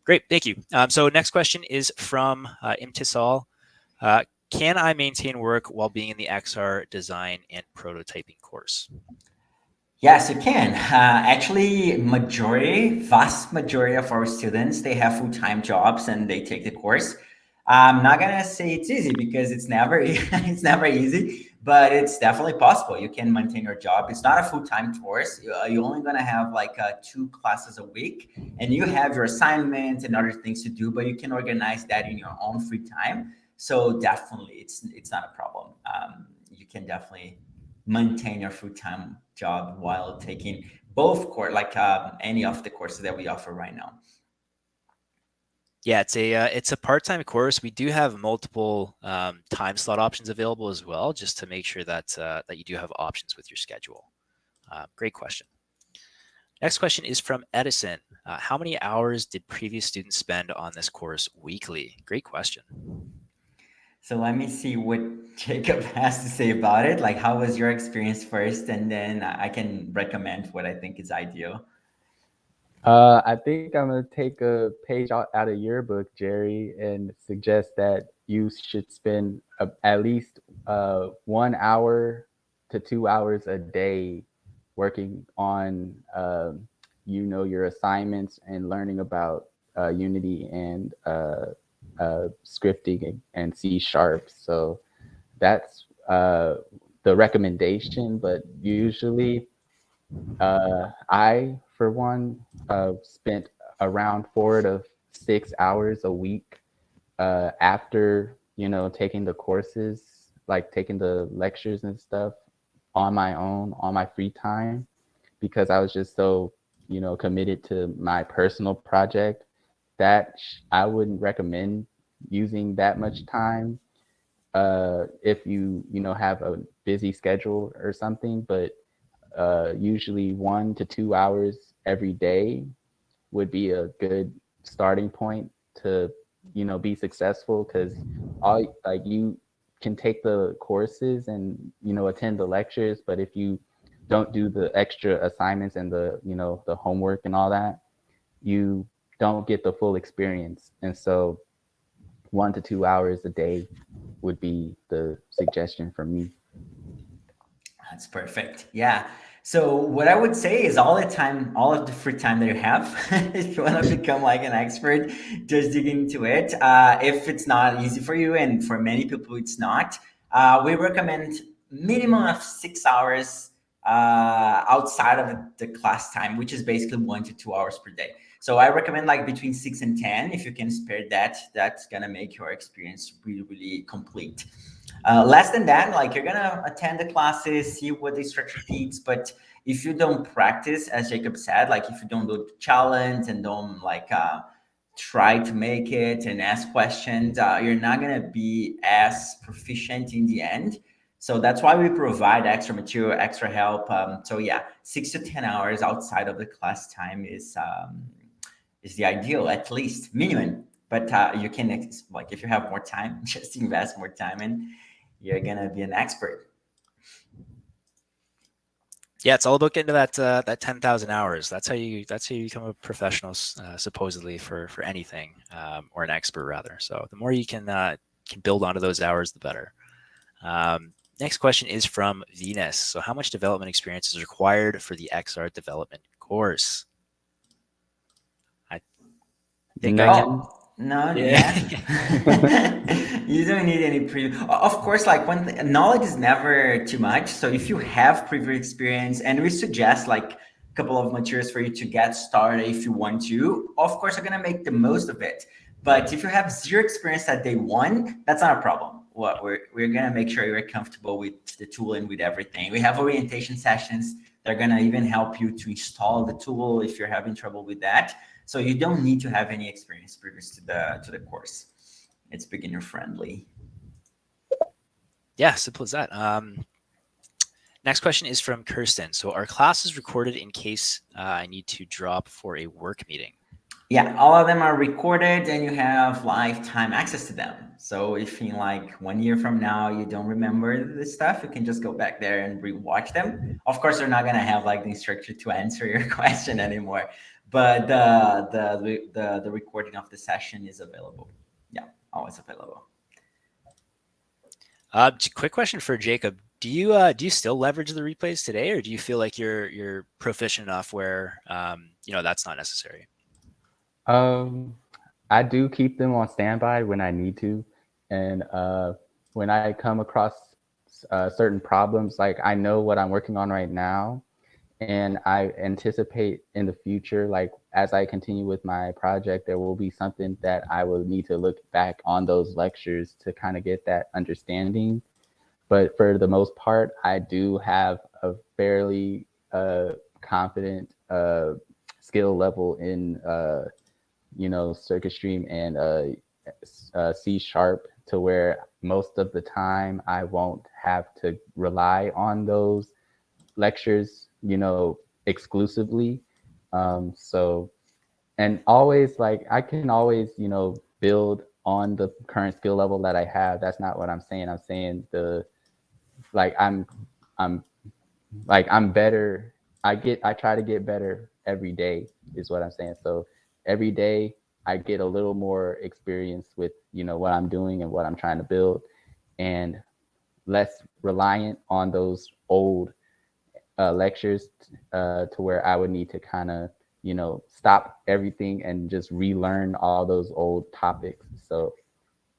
Great, thank you. So next question is from Imtisal. Can I maintain work while being in the XR design and prototyping course? Yes, you can. Actually, vast majority of our students, they have full-time jobs and they take the course. I'm not gonna say it's easy because it's never it's never easy, but it's definitely possible. You can maintain your job. It's not a full-time course. You're only gonna have like 2 classes a week, and you have your assignments and other things to do, but you can organize that in your own free time. So definitely, it's not a problem. You can definitely maintain your full-time job while taking both course, like any of the courses that we offer right now. Yeah, it's a part-time course. We do have multiple time slot options available as well, just to make sure that that you do have options with your schedule. Great question. Next question is from Edison. How many hours did previous students spend on this course weekly? Great question. So let me see what Jacob has to say about it. Like, how was your experience first? And then I can recommend what I think is ideal. I think I'm gonna take a page out of your book, Jerry, and suggest that you should spend at least 1 hour to 2 hours a day working on your assignments and learning about Unity and scripting and C sharp. So that's the recommendation. But usually, I, for one, spent around 4 to 6 hours a week after taking the courses, like taking the lectures and stuff on my own, on my free time, because I was just so committed to my personal project that I wouldn't recommend using that much time if you have a busy schedule or something. But usually 1 to 2 hours every day would be a good starting point to be successful, because all like you can take the courses and attend the lectures, but if you don't do the extra assignments and the homework and all that, you don't get the full experience. And so 1 to 2 hours a day would be the suggestion for me. That's perfect. Yeah. So what I would say is all of the free time that you have, if you want to become like an expert, just dig into it. If it's not easy for you, and for many people it's not, we recommend minimum of 6 hours outside of the class time, which is basically 1 to 2 hours per day. So I recommend like between 6 and 10. If you can spare that, that's gonna make your experience really, really complete. Less than that, like you're gonna attend the classes, see what the instructor teaches, but if you don't practice, as Jacob said, like if you don't do the challenge and don't like try to make it and ask questions, you're not gonna be as proficient in the end. So that's why we provide extra material, extra help. So yeah, 6 to 10 hours outside of the class time is the ideal, at least minimum. But you can like if you have more time, just invest more time and you're gonna be an expert. Yeah, it's all about getting to that 10,000 hours. That's how you become a professional, supposedly for anything, or an expert rather. So the more you can build onto those hours, the better. Next question is from Venus. So how much development experience is required for the XR development course? I think I can. No, Yeah. you don't need any of course, like when knowledge is never too much. So if you have previous experience, and we suggest like a couple of materials for you to get started if you want to, of course, you're gonna make the most of it. But if you have zero experience at day one, that's not a problem. What we're gonna make sure you're comfortable with the tool and with everything. We have orientation sessions that are gonna even help you to install the tool if you're having trouble with that. So you don't need to have any experience previous to the course. It's beginner friendly. Yeah, simple as that. Next question is from Kirsten. So our class is recorded in case I need to drop for a work meeting. Yeah, all of them are recorded and you have lifetime access to them. So if in like 1 year from now you don't remember this stuff, you can just go back there and rewatch them. Of course, they're not gonna have like the instructor to answer your question anymore, but the recording of the session is available. Yeah, always available. Quick question for Jacob. Do you still leverage the replays today, or do you feel like you're proficient enough where that's not necessary? I do keep them on standby when I need to, and when I come across certain problems, like I know what I'm working on right now, and I anticipate in the future, like as I continue with my project, there will be something that I will need to look back on those lectures to kind of get that understanding. But for the most part, I do have a fairly confident skill level in Circuit Stream and C# to where most of the time I won't have to rely on those lectures, exclusively. So, and always like I can always, build on the current skill level that I have. That's not what I'm saying. I'm saying I'm better. I try to get better every day is what I'm saying. So every day I get a little more experience with, what I'm doing and what I'm trying to build, and less reliant on those old lectures to where I would need to kind of, stop everything and just relearn all those old topics. So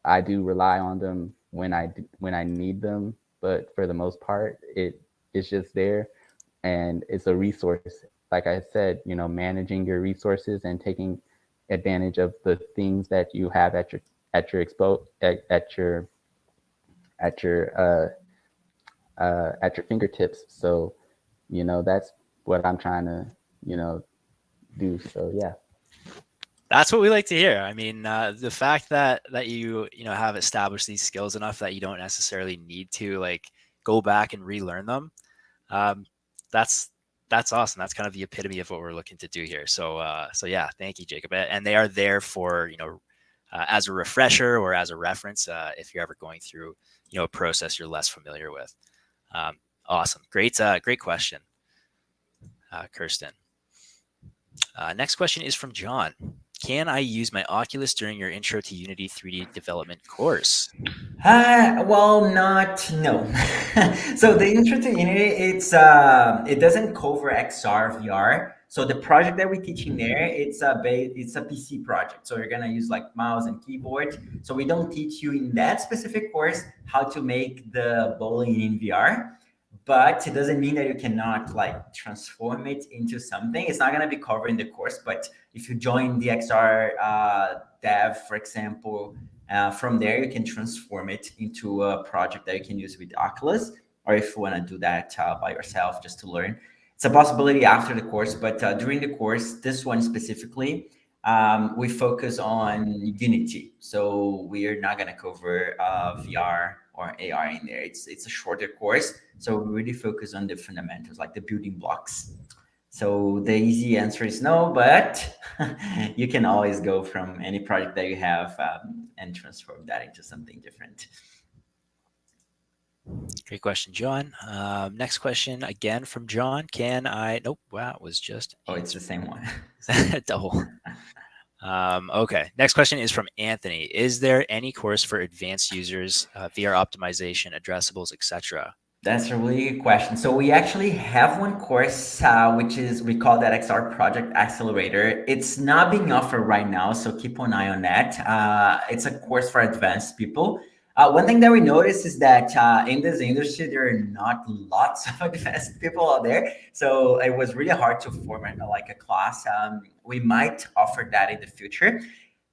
I do rely on them when I need them, but for the most part, it's just there, and it's a resource. Like I said, managing your resources and taking advantage of the things that you have at your fingertips. So, that's what I'm trying to, do. So yeah. That's what we like to hear. I mean, the fact that you have established these skills enough that you don't necessarily need to like go back and relearn them. That's awesome. That's kind of the epitome of what we're looking to do here. So yeah, thank you, Jacob. And they are there for as a refresher or as a reference if you're ever going through a process you're less familiar with. Awesome, great question, Kirsten. Next question is from John. Can I use my Oculus during your Intro to Unity 3D development course? Well, no. So the Intro to Unity, it doesn't cover XR VR. So the project that we teach in there, it's a PC project. So you're gonna use like mouse and keyboard. So we don't teach you in that specific course how to make the bowling in VR. But it doesn't mean that you cannot like transform it into something. It's not gonna be covered in the course, but if you join the XR dev, for example, from there, you can transform it into a project that you can use with Oculus, or if you want to do that by yourself just to learn. It's a possibility after the course, but during the course, this one specifically, we focus on Unity. So we are not going to cover VR or AR in there. It's a shorter course, so we really focus on the fundamentals, like the building blocks. So the easy answer is no, but you can always go from any project that you have and transform that into something different. Great question, John. Next question again from John. Can I? Nope. Wow, it was just. Oh, it's the same one. Double. Okay. Next question is from Anthony. Is there any course for advanced users, VR optimization, addressables, etc.? That's a really good question. So we actually have one course, we call that XR Project Accelerator. It's not being offered right now, so keep an eye on that. It's a course for advanced people. One thing that we noticed is that in this industry, there are not lots of advanced people out there. So it was really hard to format like a class. We might offer that in the future.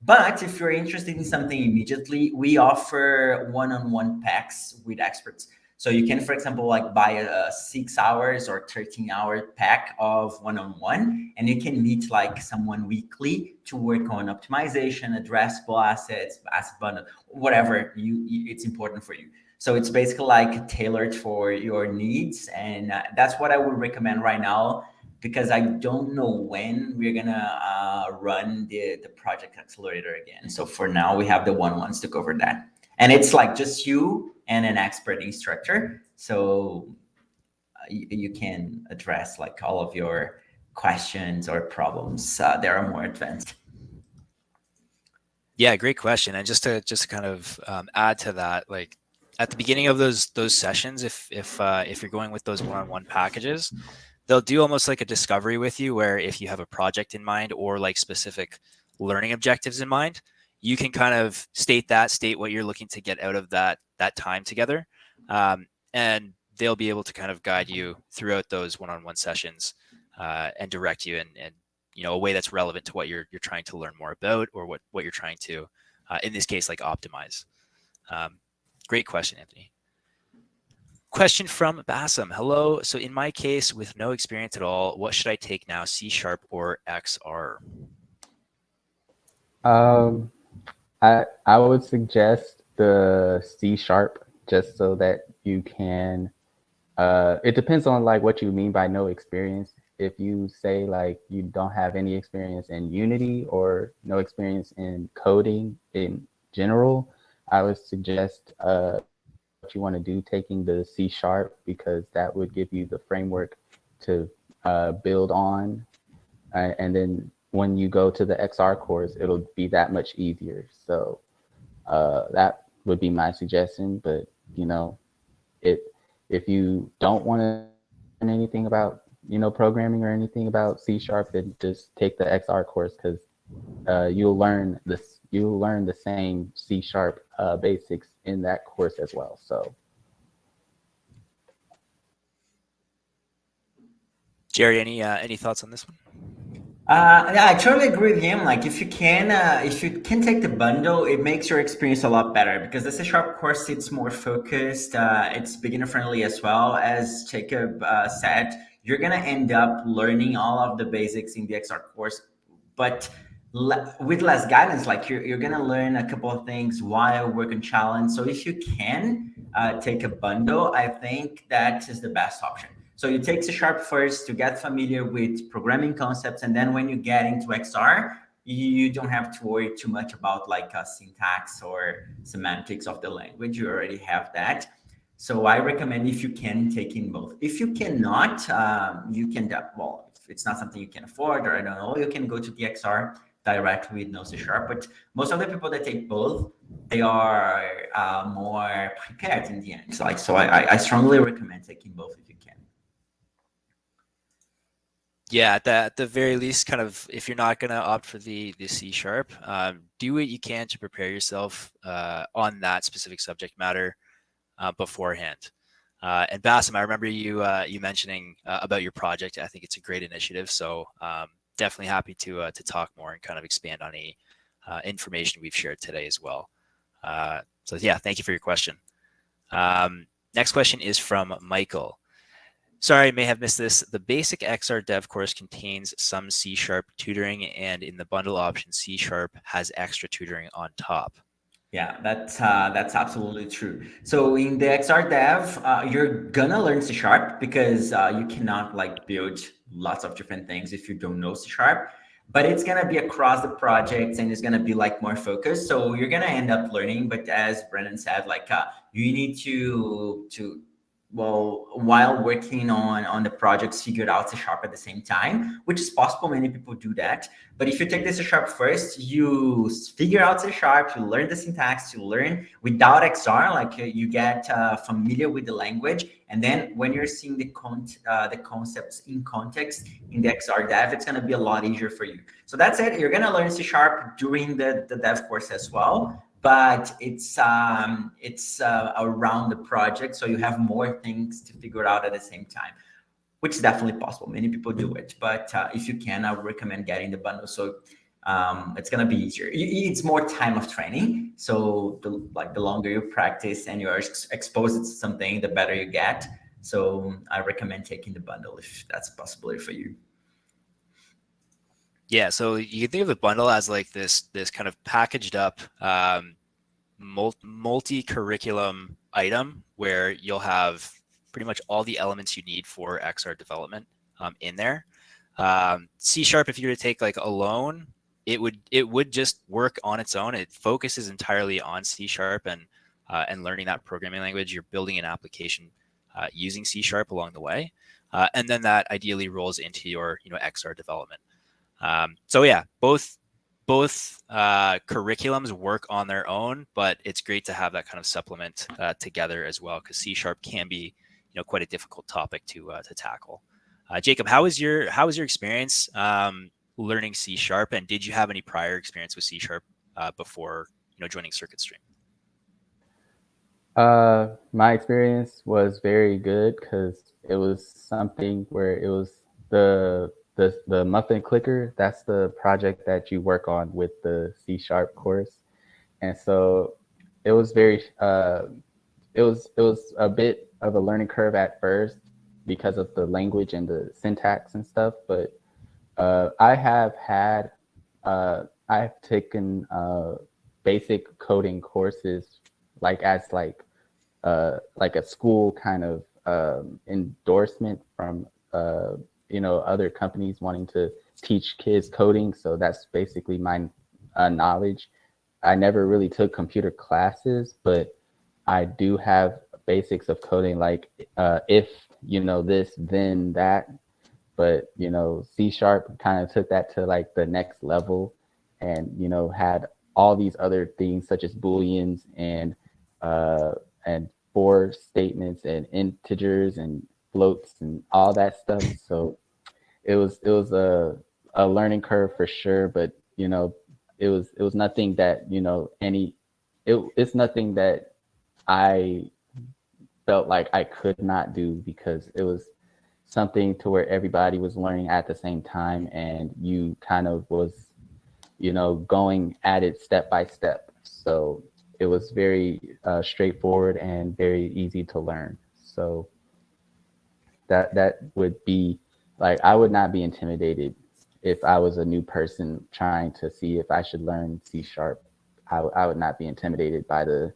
But if you're interested in something immediately, we offer one-on-one packs with experts. So you can, for example, like buy a 6 hours or 13-hour pack of one-on-one, and you can meet like someone weekly to work on optimization, addressable assets, asset bundle, whatever it's important for you. So it's basically like tailored for your needs. And that's what I would recommend right now, because I don't know when we're gonna run the project accelerator again. So for now, we have the one-ones to cover that. And it's like just you and an expert instructor. So you can address like all of your questions or problems. They are more advanced. Yeah, great question. And just to kind of add to that, like at the beginning of those sessions, if you're going with those one-on-one packages, they'll do almost like a discovery with you, where if you have a project in mind or like specific learning objectives in mind, you can kind of state what you're looking to get out of that time together, and they'll be able to kind of guide you throughout those one-on-one sessions, and direct you in a way that's relevant to what you're trying to learn more about, or what you're trying to, in this case, like optimize. Great question, Anthony. Question from Bassam. Hello. So in my case, with no experience at all, what should I take now, C# or XR? I would suggest the C#, just so that you can. It depends on like what you mean by no experience. If you say like you don't have any experience in Unity or no experience in coding in general, I would suggest what you want to do, taking the C#, because that would give you the framework to build on. And then when you go to the XR course, it'll be that much easier. So that would be my suggestion. But if you don't want to learn anything about programming or anything about C#, then just take the XR course, because you'll learn the same C# basics in that course as well. So, Jerry, any thoughts on this one? Yeah, I totally agree with him. Like, if you can take the bundle, it makes your experience a lot better, because the C# course, it's more focused. It's beginner friendly as well. As Jacob said, you're gonna end up learning all of the basics in the XR course, but with less guidance. Like, you're gonna learn a couple of things while working challenge. So if you can take a bundle, I think that is the best option. So you take C# first to get familiar with programming concepts, and then when you get into XR, you don't have to worry too much about like syntax or semantics of the language. You already have that. So I recommend, if you can, taking both. If you cannot, you can, well, if it's not something you can afford, or I don't know, you can go to the XR directly with no C#. But most of the people that take both, they are more prepared in the end. So I strongly recommend taking both if you can. Yeah, at the very least, kind of, if you're not going to opt for the C#, do what you can to prepare yourself on that specific subject matter beforehand. And Bassam, I remember you mentioning about your project. I think it's a great initiative. So definitely happy to talk more and kind of expand on any information we've shared today as well. So yeah, thank you for your question. Next question is from Michael. Sorry, I may have missed this. The basic XR dev course contains some C# tutoring, and in the bundle option, C# has extra tutoring on top. Yeah, that's absolutely true. So in the XR dev, you're gonna learn C#, because you cannot like build lots of different things if you don't know C#. But it's gonna be across the projects, and it's gonna be like more focused. So you're gonna end up learning. But as Brennan said, like you need to well, while working on the projects, figure out C# at the same time, which is possible. Many people do that. But if you take the C# first, you figure out C#, you learn the syntax, you learn without XR, like you get familiar with the language. And then when you're seeing the concepts in context in the XR dev, it's going to be a lot easier for you. So that's it. You're going to learn C# during the dev course as well. But it's around the project, so you have more things to figure out at the same time, which is definitely possible. Many people do it, but if you can, I would recommend getting the bundle. So it's gonna be easier. It's more time of training. So the longer you practice and you're exposed to something, the better you get. So I recommend taking the bundle if that's a possibility for you. Yeah, so you can think of the bundle as like this kind of packaged up multi-curriculum item where you'll have pretty much all the elements you need for XR development in there. C#, if you were to take like alone, it would just work on its own. It focuses entirely on C# and learning that programming language. You're building an application using C# along the way, and then that ideally rolls into your XR development. So yeah, both curriculums work on their own, but it's great to have that kind of supplement together as well, because C# can be quite a difficult topic to tackle. Jacob, how was your experience learning C#, and did you have any prior experience with C# before joining CircuitStream? My experience was very good because it was something where it was the muffin clicker. That's the project that you work on with the C# course, and so it was very it was a bit of a learning curve at first because of the language and the syntax and stuff. But I've taken basic coding courses as a school kind of endorsement from other companies wanting to teach kids coding. So that's basically my knowledge. I never really took computer classes, but I do have basics of coding, like if this, then that. But C# kind of took that to like the next level, and had all these other things such as booleans and for statements and integers and floats and all that stuff. So it was a learning curve for sure, but it was nothing that it's nothing that I felt like I could not do, because it was something to where everybody was learning at the same time, and you kind of was going at it step by step. So it was very straightforward and very easy to learn. So that would be like, I would not be intimidated if I was a new person trying to see if I should learn C#. I would not be intimidated by the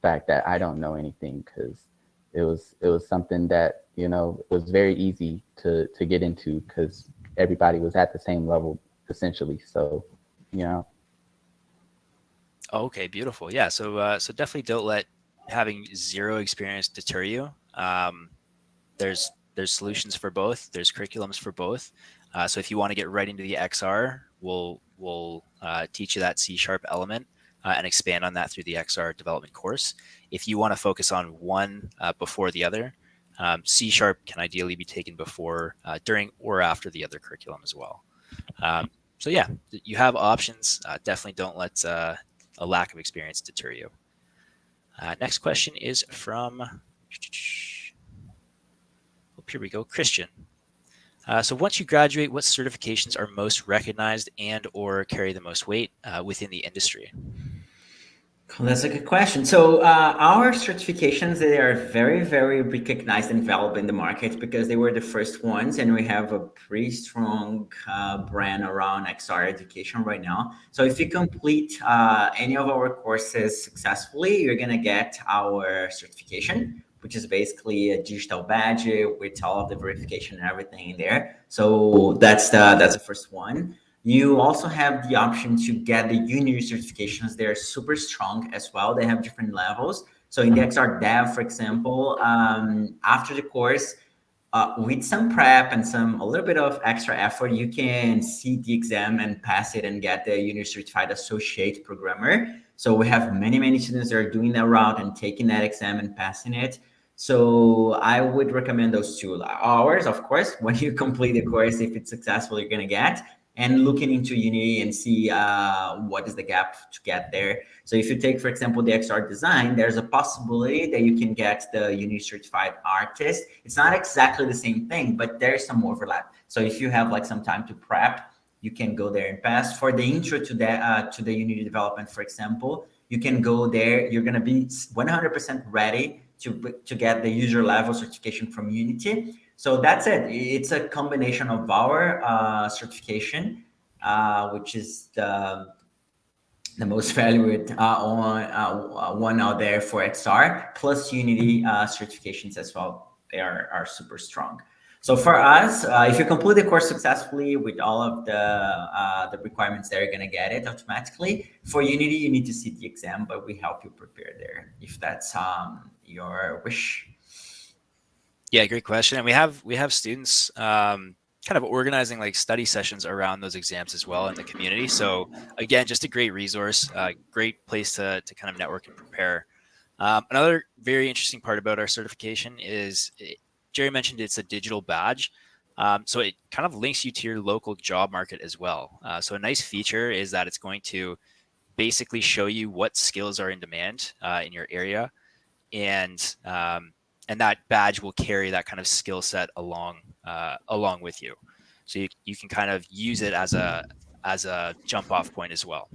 fact that I don't know anything, because it was something that was very easy to get into, because everybody was at the same level essentially. So Okay, beautiful. Yeah, so definitely don't let having zero experience deter you. There's solutions for both. There's curriculums for both. So if you want to get right into the XR, we'll teach you that C# element and expand on that through the XR development course. If you want to focus on one before the other, C# can ideally be taken before, during, or after the other curriculum as well. So yeah, you have options. Definitely don't let a lack of experience deter you. Next question is from, here we go, Christian. So once you graduate, what certifications are most recognized and or carry the most weight within the industry? Cool, that's a good question. So our certifications, they are very, very recognized and valuable in the market because they were the first ones, and we have a pretty strong brand around XR education right now. So if you complete any of our courses successfully, you're gonna get our certification, which is basically a digital badge with all of the verification and everything in there. So that's the first one. You also have the option to get the uni certifications. They're super strong as well. They have different levels. So in the XR Dev, for example, after the course, with some prep and a little bit of extra effort, you can sit the exam and pass it and get the uni certified associate programmer. So we have many students that are doing that route and taking that exam and passing it. So I would recommend those two. Ours, of course, when you complete the course, if it's successful, you're gonna get. And looking into uni and see what is the gap to get there. So if you take, for example, the XR design, there's a possibility that you can get the uni certified artist. It's not exactly the same thing, but there's some overlap. So if you have like some time to prep, you can go there and pass. For the intro to the Unity development, for example, you can go there. You're gonna be 100% ready to get the user level certification from Unity. So that's it. It's a combination of our certification, which is the the most valued one out there for XR, plus Unity certifications as well. They are super strong. So for us, if you complete the course successfully with all of the requirements there, you're gonna get it automatically. For Unity, you need to sit the exam, but we help you prepare there if that's your wish. Yeah, great question. And we have students kind of organizing like study sessions around those exams as well in the community. So again, just a great resource, great place to kind of network and prepare. Another very interesting part about our certification is Jerry mentioned it's a digital badge. So it kind of links you to your local job market as well. So a nice feature is that it's going to basically show you what skills are in demand in your area, and that badge will carry that kind of skill set along with you. So you can kind of use it as a jump off point as well.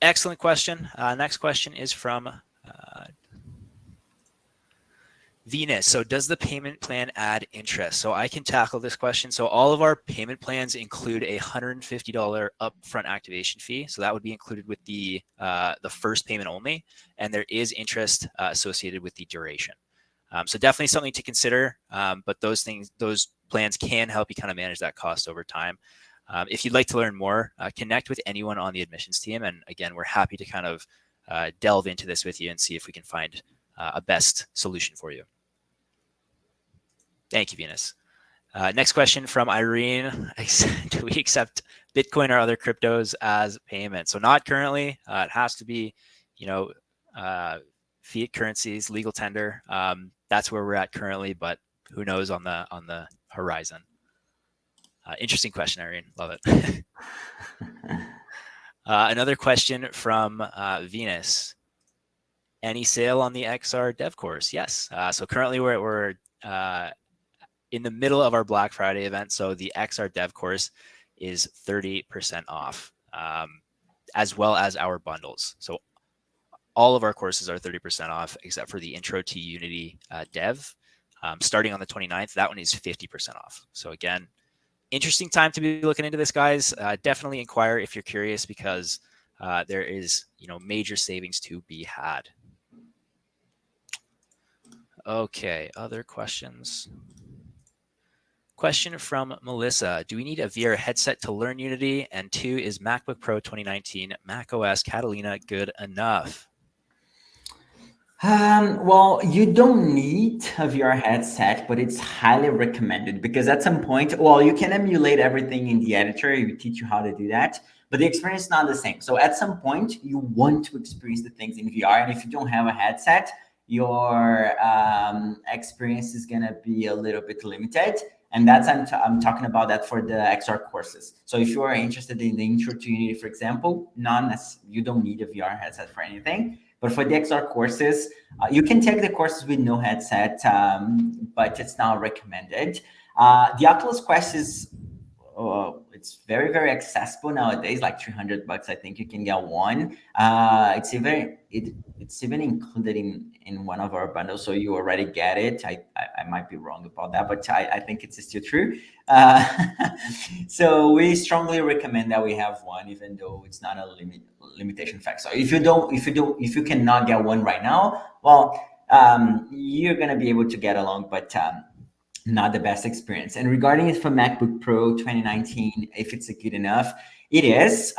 Excellent question. Next question is from Venus. So does the payment plan add interest? So I can tackle this question. So all of our payment plans include a $150 upfront activation fee. So that would be included with the first payment only. And there is interest associated with the duration. So definitely something to consider. But those plans can help you kind of manage that cost over time. If you'd like to learn more, connect with anyone on the admissions team. And again, we're happy to kind of delve into this with you and see if we can find a best solution for you. Thank you, Venus. Next question from Irene. Do we accept Bitcoin or other cryptos as payment? So not currently. It has to be, fiat currencies, legal tender. That's where we're at currently, but who knows on the horizon. Interesting question, Irene. Love it. Another question from Venus. Any sale on the XR dev course? Yes. So currently we're in the middle of our Black Friday event. So the XR dev course is 30% off, as well as our bundles. So all of our courses are 30% off except for the Intro to Unity dev. Starting on the 29th, that one is 50% off. So again, interesting time to be looking into this, guys. Definitely inquire if you're curious, because there is major savings to be had. Okay, other questions? Question from Melissa. Do we need a VR headset to learn Unity? And 2, is MacBook Pro 2019 macOS Catalina good enough? Well, you don't need a VR headset, but it's highly recommended, because at some point, well, you can emulate everything in the editor. We teach you how to do that, but the experience is not the same. So at some point, you want to experience the things in VR. And if you don't have a headset, your experience is going to be a little bit limited. And that's, I'm talking about that for the XR courses. So if you are interested in the Intro to Unity, for example, you don't need a VR headset for anything. But for the XR courses, you can take the courses with no headset, but it's not recommended. The Oculus Quest is, it's very, very accessible nowadays, like $300. I think you can get one. It's even included in one of our bundles, so you already get it. I might be wrong about that, but I think it's still true. So we strongly recommend that we have one, even though it's not a limitation fact. So if you cannot get one right now, well, you're gonna be able to get along, but not the best experience. And regarding it for MacBook Pro 2019, if it's good enough, it is.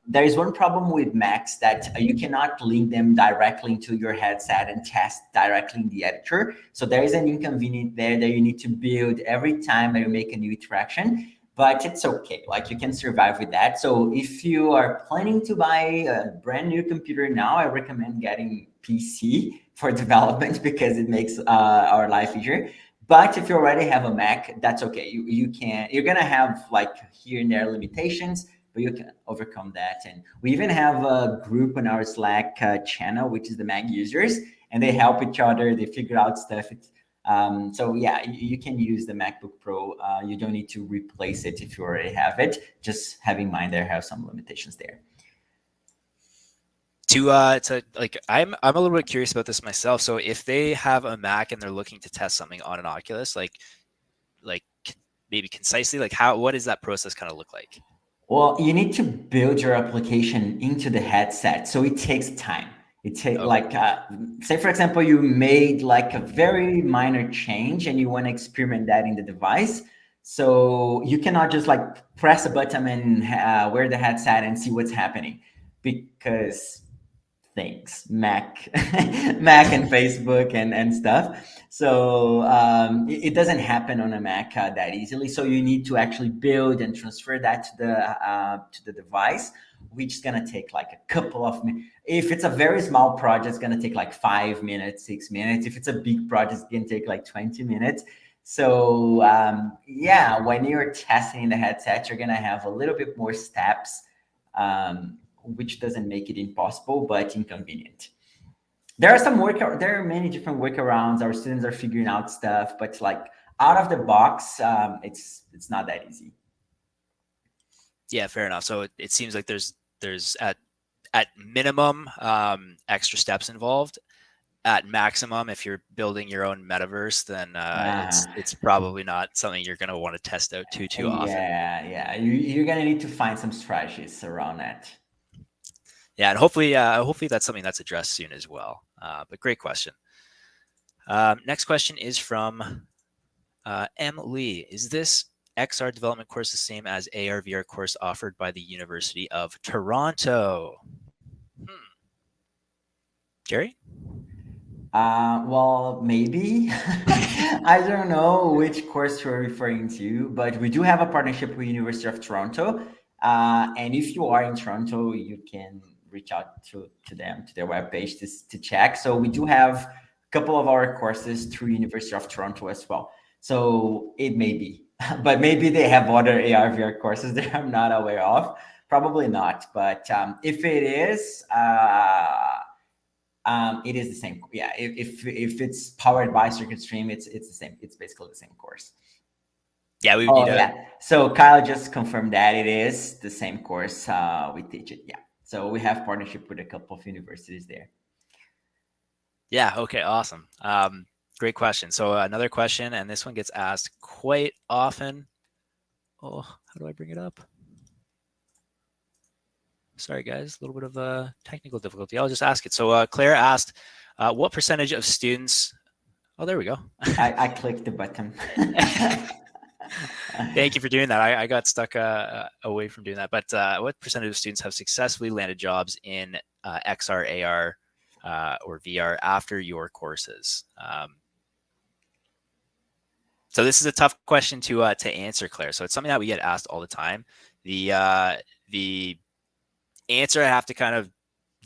There is one problem with Macs, that you cannot link them directly into your headset and test directly in the editor. So there is an inconvenience there that you need to build every time that you make a new interaction, but it's okay. Like, you can survive with that. So if you are planning to buy a brand new computer now, I recommend getting PC for development, because it makes our life easier. But if you already have a Mac, that's okay. You're gonna have like here and there limitations, but you can overcome that. And we even have a group on our Slack channel, which is the Mac users, and they help each other. They figure out stuff. So yeah, you can use the MacBook Pro. You don't need to replace it if you already have it. Just have in mind there have some limitations there. I'm a little bit curious about this myself. So if they have a Mac and they're looking to test something on an Oculus, like maybe concisely, like what does that process kind of look like? Well, you need to build your application into the headset, so it takes time. It takes Okay. say for example, you made like a very minor change and you want to experiment that in the device. So you cannot just like press a button and wear the headset and see what's happening, because things Mac Mac and Facebook and stuff. So it doesn't happen on a Mac that easily, so you need to actually build and transfer that to the device, which is going to take like a couple of minutes. If it's a very small project, it's going to take like 5 minutes, 6 minutes. If it's a big project, it can take like 20 minutes. So yeah, when you're testing the headset, you're going to have a little bit more steps, which doesn't make it impossible, but inconvenient. There are many different workarounds. Our students are figuring out stuff, but like out of the box, it's not that easy. Yeah, fair enough. So it seems like there's at minimum extra steps involved. At maximum, if you're building your own metaverse, then it's probably not something you're going to want to test out too often. Yeah. You're gonna need to find some strategies around that. Yeah, and hopefully that's something that's addressed soon as well. But great question. Next question is from M. Lee. Is this XR development course the same as AR/VR course offered by the University of Toronto? Jerry? Well, maybe. I don't know which course you're referring to, but we do have a partnership with University of Toronto. And if you are in Toronto, you can reach out to them, to their webpage to check. So we do have a couple of our courses through University of Toronto as well. So it may be, but maybe they have other AR/VR courses that I'm not aware of. Probably not, but if it is, it is the same. Yeah, if it's powered by Circuit Stream, it's the same. It's basically the same course. Yeah, we would need yeah. So Kyle just confirmed that it is the same course we teach it. Yeah. So we have partnership with a couple of universities there. Yeah. Okay. Awesome. Great question. So another question, and this one gets asked quite often. Oh, how do I bring it up? Sorry, guys, a little bit of a technical difficulty. I'll just ask it. So Claire asked, what percentage of students... Oh, there we go. I clicked the button. Thank you for doing that. I got stuck away from doing that. But what percentage of students have successfully landed jobs in XR, AR, or VR after your courses? So this is a tough question to answer, Claire. So it's something that we get asked all the time. The answer I have to kind of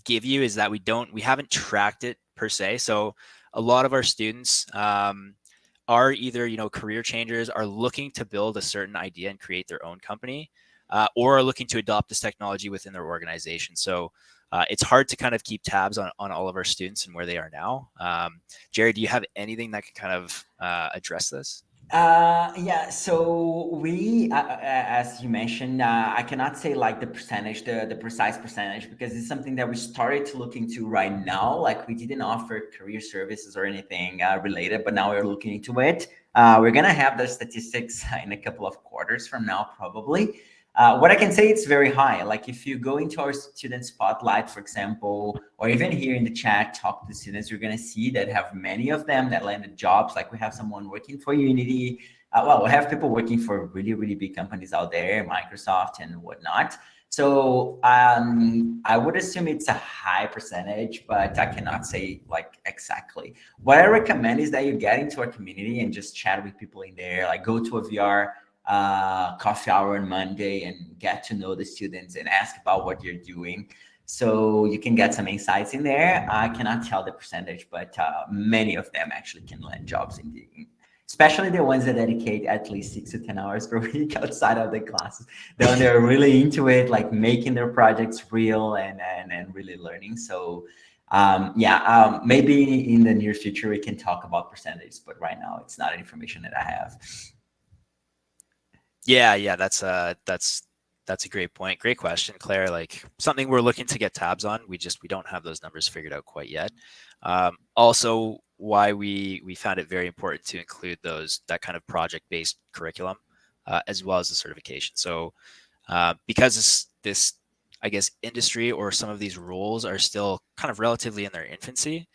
give you is that we haven't tracked it per se. So a lot of our students are either career changers, are looking to build a certain idea and create their own company, or are looking to adopt this technology within their organization. So it's hard to kind of keep tabs on all of our students and where they are now. Jerry, do you have anything that can kind of address this? Yeah, so we as you mentioned, I cannot say like the percentage, the precise percentage, because it's something that we started to look into right now. Like we didn't offer career services or anything related, but now we're looking into it. We're gonna have the statistics in a couple of quarters from now, probably. What I can say, it's very high. Like if you go into our student spotlight, for example, or even here in the chat, talk to students, you're going to see that have many of them that landed jobs. Like we have someone working for Unity. Well, we have people working for really, really big companies out there, Microsoft and whatnot. So I would assume it's a high percentage, but I cannot say like exactly. What I recommend is that you get into our community and just chat with people in there. Like go to a VR coffee hour on Monday and get to know the students and ask about what you're doing. So you can get some insights in there. I cannot tell the percentage, but many of them actually can land jobs especially the ones that dedicate at least 6 to 10 hours per week outside of the classes. Then they're really into it, like making their projects real and really learning. So maybe in the near future we can talk about percentages, but right now it's not information that I have. Yeah, that's a great point. Great question, Claire. Like something we're looking to get tabs on. We don't have those numbers figured out quite yet. Also, why we found it very important to include that kind of project-based curriculum, as well as the certification. So Because this, I guess, industry or some of these roles are still kind of relatively in their infancy.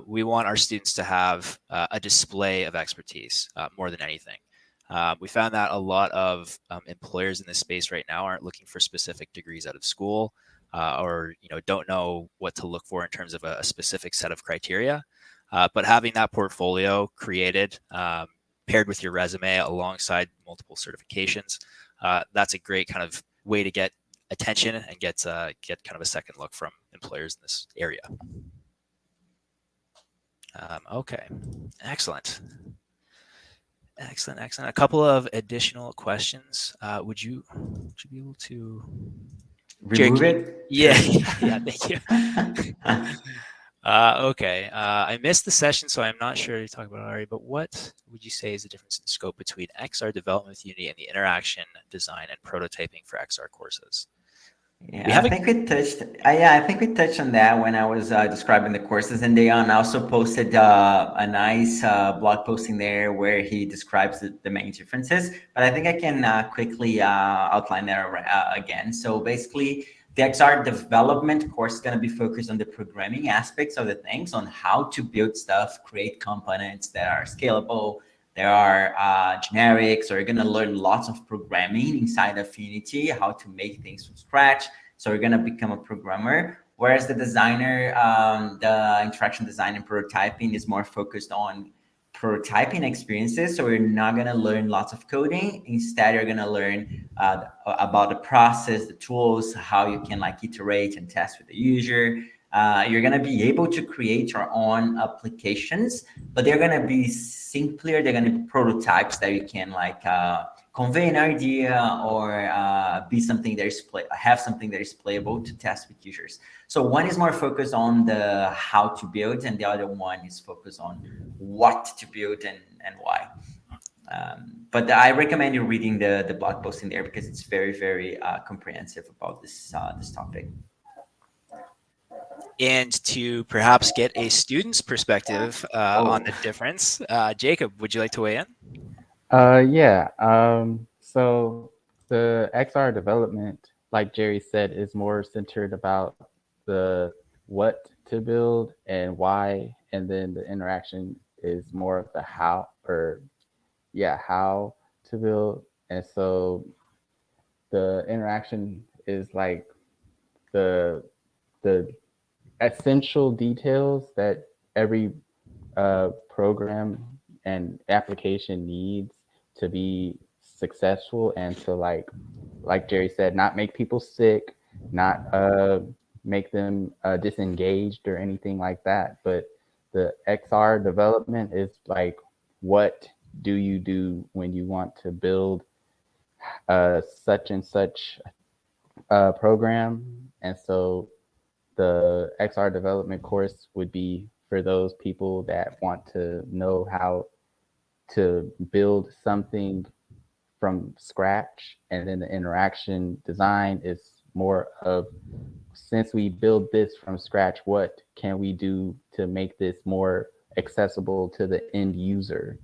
We want our students to have a display of expertise more than anything. We found that a lot of employers in this space right now aren't looking for specific degrees out of school, or don't know what to look for in terms of a specific set of criteria. But having that portfolio created, paired with your resume alongside multiple certifications, that's a great kind of way to get attention and get kind of a second look from employers in this area. Okay, excellent. A couple of additional questions. Would you be able to remove it? Yeah, Sure. yeah, thank you. Okay, I missed the session, so I'm not sure you talked about it already, but what would you say is the difference in scope between XR development with Unity and the interaction design and prototyping for XR courses? Yeah, I think we touched. I think we touched on that when I was describing the courses, and Dayon also posted a nice blog posting there where he describes the main differences. But I think I can quickly outline that again. So basically, the XR development course is going to be focused on the programming aspects of the things, on how to build stuff, create components that are scalable. There are generics, so you're going to learn lots of programming inside of Unity, how to make things from scratch. So you're going to become a programmer. Whereas the designer, the interaction design and prototyping is more focused on prototyping experiences. So you're not going to learn lots of coding. Instead, you're going to learn about the process, the tools, how you can like iterate and test with the user. You're going to be able to create your own applications, but they're going to be simpler. They're going to be prototypes that you can like convey an idea or be something that is have something that is playable to test with users. So one is more focused on the how to build, and the other one is focused on what to build and why. But I recommend you reading the blog post in there because it's very, very comprehensive about this topic. And to perhaps get a student's perspective on the difference, Jacob, would you like to weigh in? Yeah. So the XR development, like Jerry said, is more centered about the what to build and why, and then the interaction is more of the how, or how to build. And so the interaction is like the essential details that every program and application needs to be successful, and to like Jerry said, not make people sick, not make them disengaged or anything like that. But the XR development is like, what do you do when you want to build such and such program? And so the XR development course would be for those people that want to know how to build something from scratch. And then the interaction design is more of, since we build this from scratch, what can we do to make this more accessible to the end user?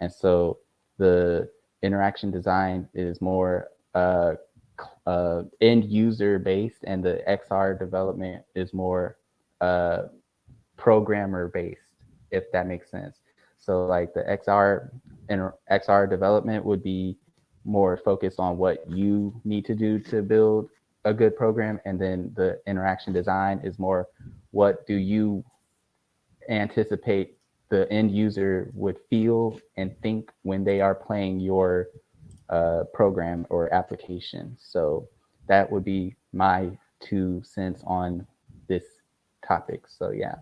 And so the interaction design is more end user based, and the XR development is more programmer based, if that makes sense. So like the XR development would be more focused on what you need to do to build a good program, and then the interaction design is more, what do you anticipate the end user would feel and think when they are playing your program or application. So that would be my 2 cents on this topic. So yeah.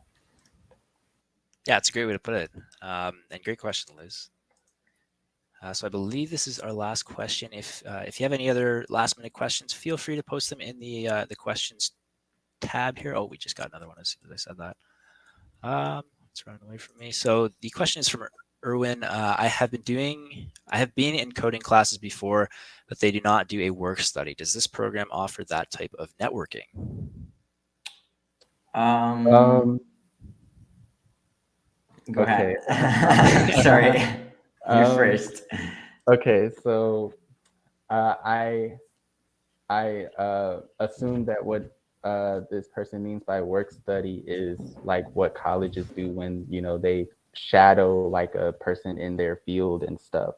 Yeah, it's a great way to put it. And great question, Liz. So I believe this is our last question. If you have any other last minute questions, feel free to post them in the questions tab here. Oh, we just got another one as soon as I said that. It's running away from me. So the question is from Erwin. I have been in coding classes before, but they do not do a work study. Does this program offer that type of networking? Go okay. ahead. Sorry, you first. Okay, so I I assume that what this person means by work study is like what colleges do when they shadow like a person in their field and stuff.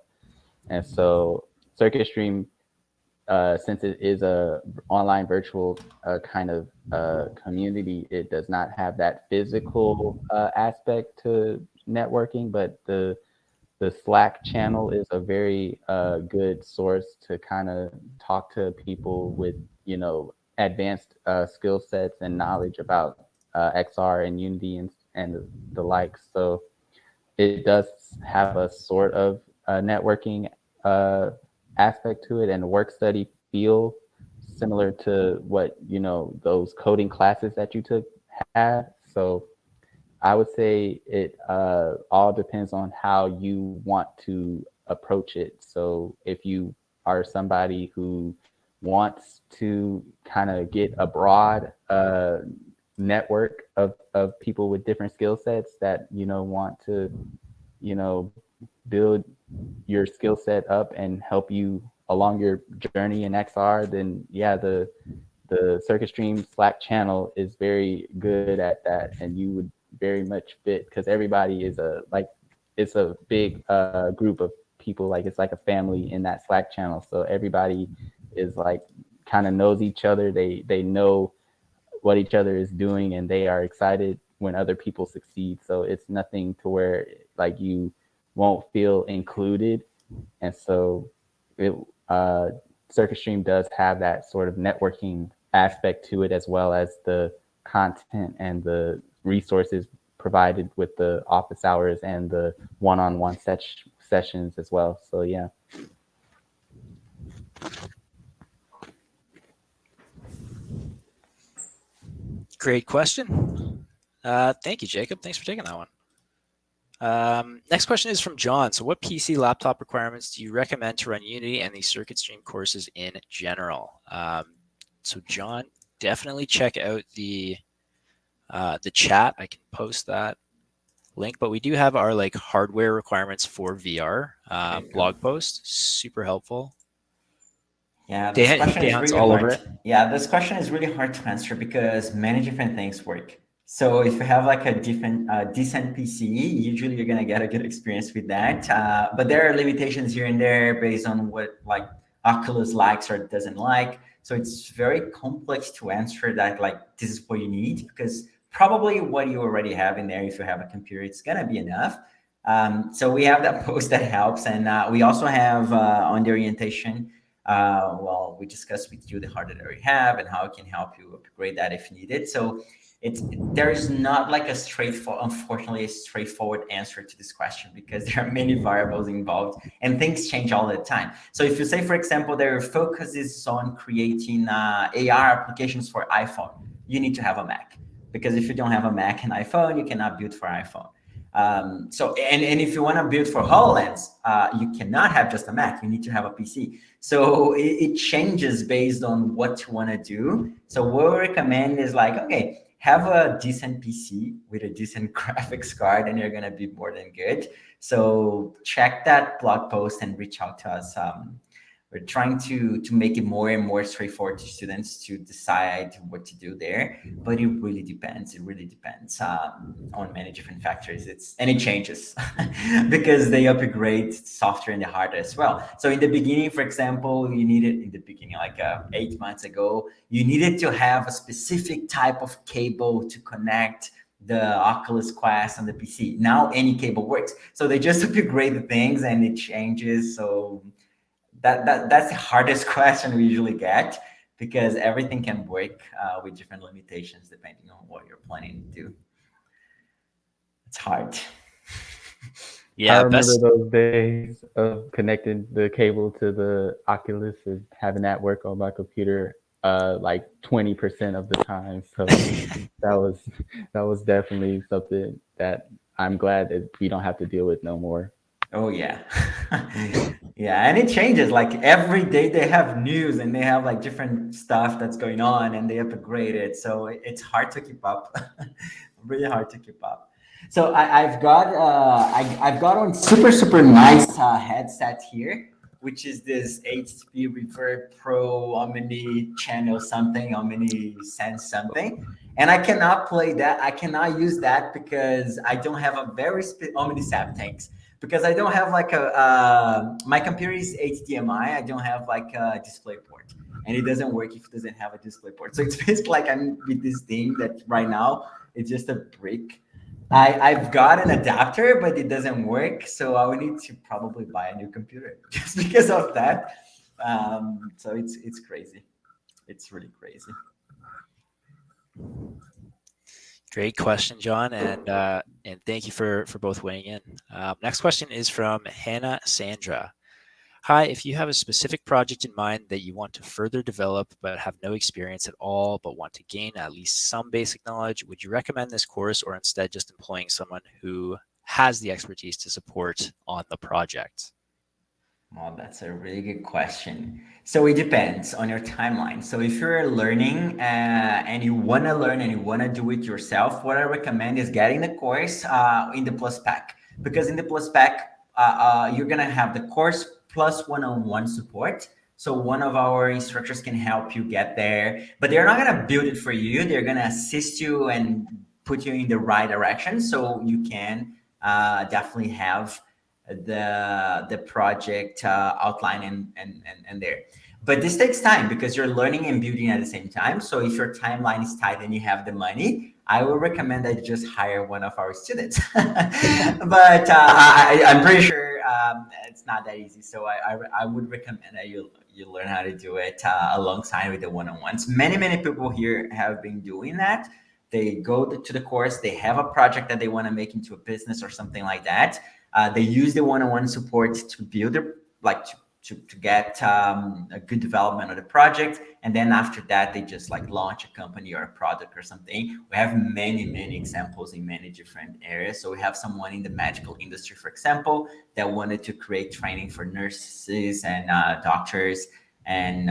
And so Circuit Stream, since it is a online virtual kind of community, it does not have that physical aspect to networking, but the Slack channel is a very good source to kind of talk to people with, advanced skill sets and knowledge about XR and Unity and the like. So it does have a sort of networking uh, aspect to it and work study feel similar to what, those coding classes that you took had. So I would say it all depends on how you want to approach it. So if you are somebody who wants to kind of get a broad network of people with different skill sets that want to build your skill set up and help you along your journey in XR, then yeah, the Circuit Stream Slack channel is very good at that, and you would very much fit because everybody is it's a big group of people. Like it's like a family in that Slack channel, so everybody is like kind of knows each other. They know what each other is doing, and they are excited when other people succeed. So it's nothing to where like you won't feel included, and so it Circuit Stream does have that sort of networking aspect to it, as well as the content and the resources provided with the office hours and the one-on-one sessions as well. So yeah. Great question. Thank you, Jacob. Thanks for taking that one. Next question is from John. So what PC laptop requirements do you recommend to run Unity and the Circuit Stream courses in general? So John, definitely check out the chat. I can post that link, but we do have our like hardware requirements for VR blog post. Super helpful. Yeah, this question is really all hard. over it. Yeah, this question is really hard to answer because many different things work. So if you have like a different decent PC, usually you're gonna get a good experience with that. But there are limitations here and there based on what like Oculus likes or doesn't like. So it's very complex to answer that like this is what you need, because probably what you already have in there, if you have a computer, it's gonna be enough. So we have that post that helps, and we also have on the orientation. Well, we discussed with you the hardware that we have and how it can help you upgrade that if needed. So there is not like unfortunately, a straightforward answer to this question, because there are many variables involved and things change all the time. So if you say, for example, their focus is on creating AR applications for iPhone, you need to have a Mac, because if you don't have a Mac and iPhone, you cannot build for iPhone. So if you want to build for HoloLens, you cannot have just a Mac. You need to have a PC. So it changes based on what you want to do. So what we recommend is like, okay, have a decent PC with a decent graphics card, and you're gonna be more than good. So check that blog post and reach out to us. We're trying to make it more and more straightforward to students to decide what to do there, but it really depends. It really depends on many different factors. And it changes because they upgrade software and the hardware as well. So in the beginning, for example, you needed in the beginning, like 8 months ago, you needed to have a specific type of cable to connect the Oculus Quest on the PC. Now any cable works. So they just upgrade the things and it changes. So that's the hardest question we usually get, because everything can work with different limitations depending on what you're planning to do. It's hard. Yeah, I remember those days of connecting the cable to the Oculus and having that work on my computer like 20% of the time. So that was definitely something that I'm glad that we don't have to deal with no more. Oh yeah. Yeah, and it changes. Like every day they have news and they have like different stuff that's going on and they upgrade it. So it's hard to keep up. Really hard to keep up. So I've got on super nice headset here. which is this HTTP Reverb Pro Omni channel something, Omni Sense something. And I cannot play that. I cannot use that because I don't have a very Omni Sap tanks. Because I don't have like my computer is HDMI. I don't have like a display port, and it doesn't work if it doesn't have a display port. So it's basically like I'm with this thing that right now it's just a brick. I've got an adapter, but it doesn't work. So I will need to probably buy a new computer just because of that. So it's crazy. It's really crazy. Great question, John, and thank you for both weighing in. Next question is from Hannah Sandra. Hi, if you have a specific project in mind that you want to further develop but have no experience at all but want to gain at least some basic knowledge, would you recommend this course or instead just employing someone who has the expertise to support on the project? Well, that's a really good question. So it depends on your timeline. So if you're learning and you want to learn and you want to do it yourself, what I recommend is getting the course in the Plus Pack. Because in the Plus Pack, you're going to have the course plus one-on-one support. So one of our instructors can help you get there, but they're not going to build it for you. They're going to assist you and put you in the right direction so you can definitely have the project outline and there. But this takes time because you're learning and building at the same time. So if your timeline is tight and you have the money, I would recommend that you just hire one of our students. But I'm pretty sure it's not that easy. So I would recommend that you learn how to do it alongside with the one-on-ones. Many people here have been doing that. They go to the course, they have a project that they want to make into a business or something like that. They use the one-on-one support to build their, like to get a good development of the project, and then after that they just like launch a company or a product or something. We have many examples in many different areas. So we have someone in the medical industry, for example, that wanted to create training for nurses and doctors, and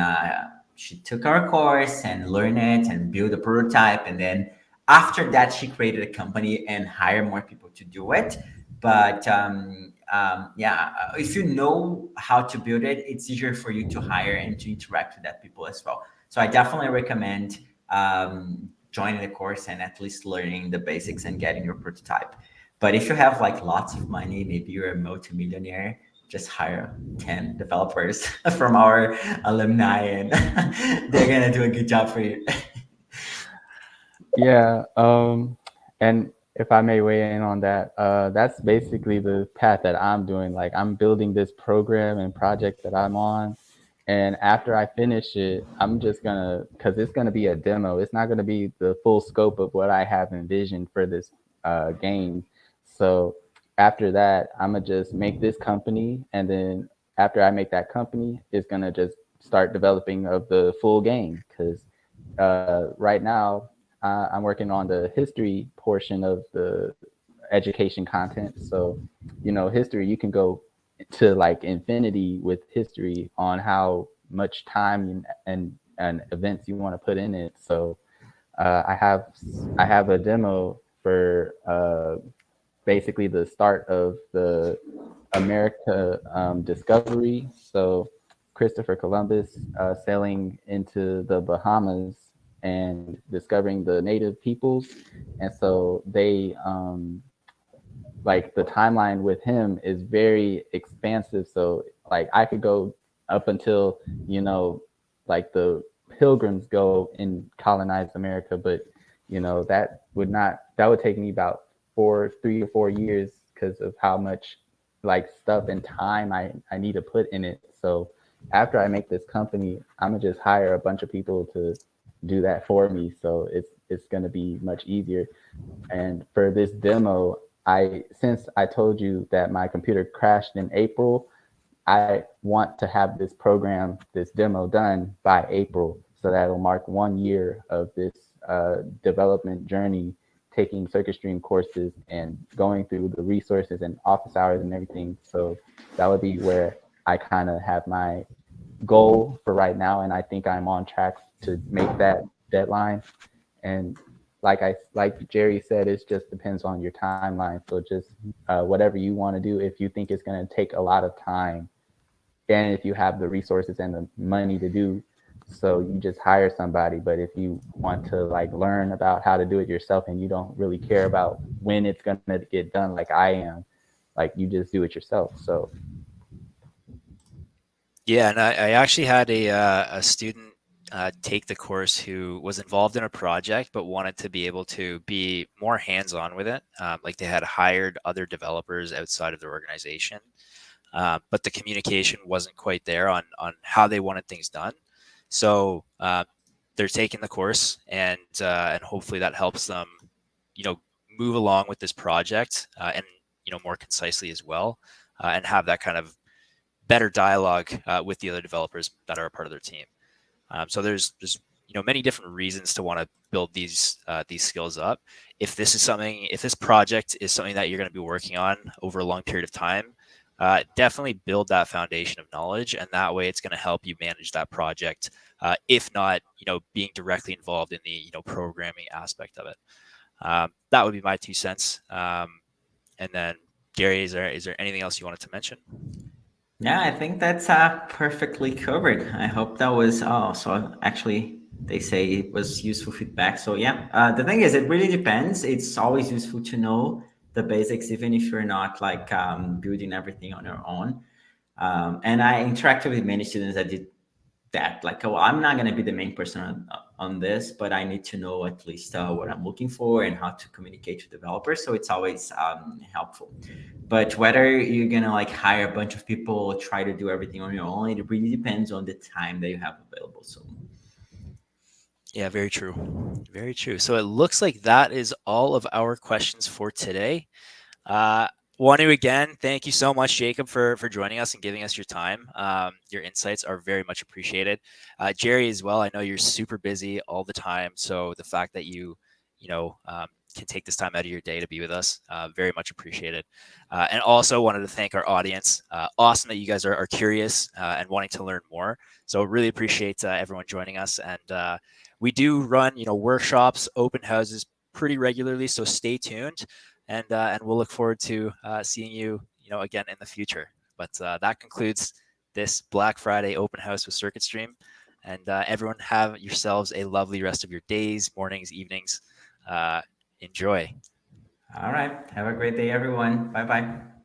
she took our course and learned it and built a prototype, and then after that she created a company and hired more people to do it. But if you know how to build it, it's easier for you to hire and to interact with that people as well. So I definitely recommend joining the course and at least learning the basics and getting your prototype. But if you have like lots of money, maybe you're a multimillionaire, just hire 10 developers from our alumni and they're gonna do a good job for you. Yeah. And if I may weigh in on that, that's basically the path that I'm doing. Like I'm building this program and project that I'm on. And after I finish it, I'm just because it's gonna be a demo. It's not gonna be the full scope of what I have envisioned for this game. So after that, I'm gonna just make this company, and then after I make that company, it's gonna just start developing of the full game. Because right now, I'm working on the history portion of the education content. So, history, you can go to like infinity with history on how much time and events you want to put in it. So I have a demo for basically the start of the America discovery. So Christopher Columbus sailing into the Bahamas and discovering the native peoples. And so they like the timeline with him is very expansive. So like I could go up until, like the pilgrims go and colonize America, but that would take me about 3 or 4 years because of how much like stuff and time I need to put in it. So after I make this company, I'm gonna just hire a bunch of people to do that for me. So it's gonna be much easier. And for this demo, since I told you that my computer crashed in April, I want to have this demo done by April. So that'll mark 1 year of this development journey, taking CircuitStream courses and going through the resources and office hours and everything. So that would be where I kind of have my goal for right now. And I think I'm on track to make that deadline. And like Jerry said, it just depends on your timeline. So just whatever you want to do. If you think it's going to take a lot of time, and if you have the resources and the money to do so, you just hire somebody. But if you want to like learn about how to do it yourself and you don't really care about when it's going to get done, like I am, like you just do it yourself. So Yeah, and I actually had a student take the course who was involved in a project but wanted to be able to be more hands-on with it. Like they had hired other developers outside of their organization, but the communication wasn't quite there on how they wanted things done. So they're taking the course, and hopefully that helps them, you know, move along with this project and more concisely as well, and have that kind of better dialogue with the other developers that are a part of their team. So there's many different reasons to want to build these skills up. If this project is something that you're going to be working on over a long period of time, definitely build that foundation of knowledge, and that way it's going to help you manage that project. If not, being directly involved in the programming aspect of it. That would be my 2 cents. And then Gary, is there anything else you wanted to mention? Yeah, I think that's perfectly covered. I hope that was so actually they say it was useful feedback. So yeah, the thing is, it really depends. It's always useful to know the basics, even if you're not like building everything on your own. And I interacted with many students that did that. Like, oh, I'm not going to be the main person on this, but I need to know at least what I'm looking for and how to communicate to developers. So it's always helpful. But whether you're gonna like hire a bunch of people, try to do everything on your own, it really depends on the time that you have available. So Yeah, very true. Very true. So it looks like that is all of our questions for today. Uh, Want to again thank you so much, Jacob, for joining us and giving us your time. Your insights are very much appreciated. Jerry as well. I know you're super busy all the time, so the fact that can take this time out of your day to be with us, very much appreciated. And also wanted to thank our audience. Awesome that you guys are curious and wanting to learn more. So really appreciate everyone joining us. And we do run workshops, open houses pretty regularly. So stay tuned, and we'll look forward to seeing you again in the future. But that concludes this Black Friday open house with CircuitStream. And everyone have yourselves a lovely rest of your days, mornings, evenings. Enjoy. all right, have a great day, everyone. Bye bye.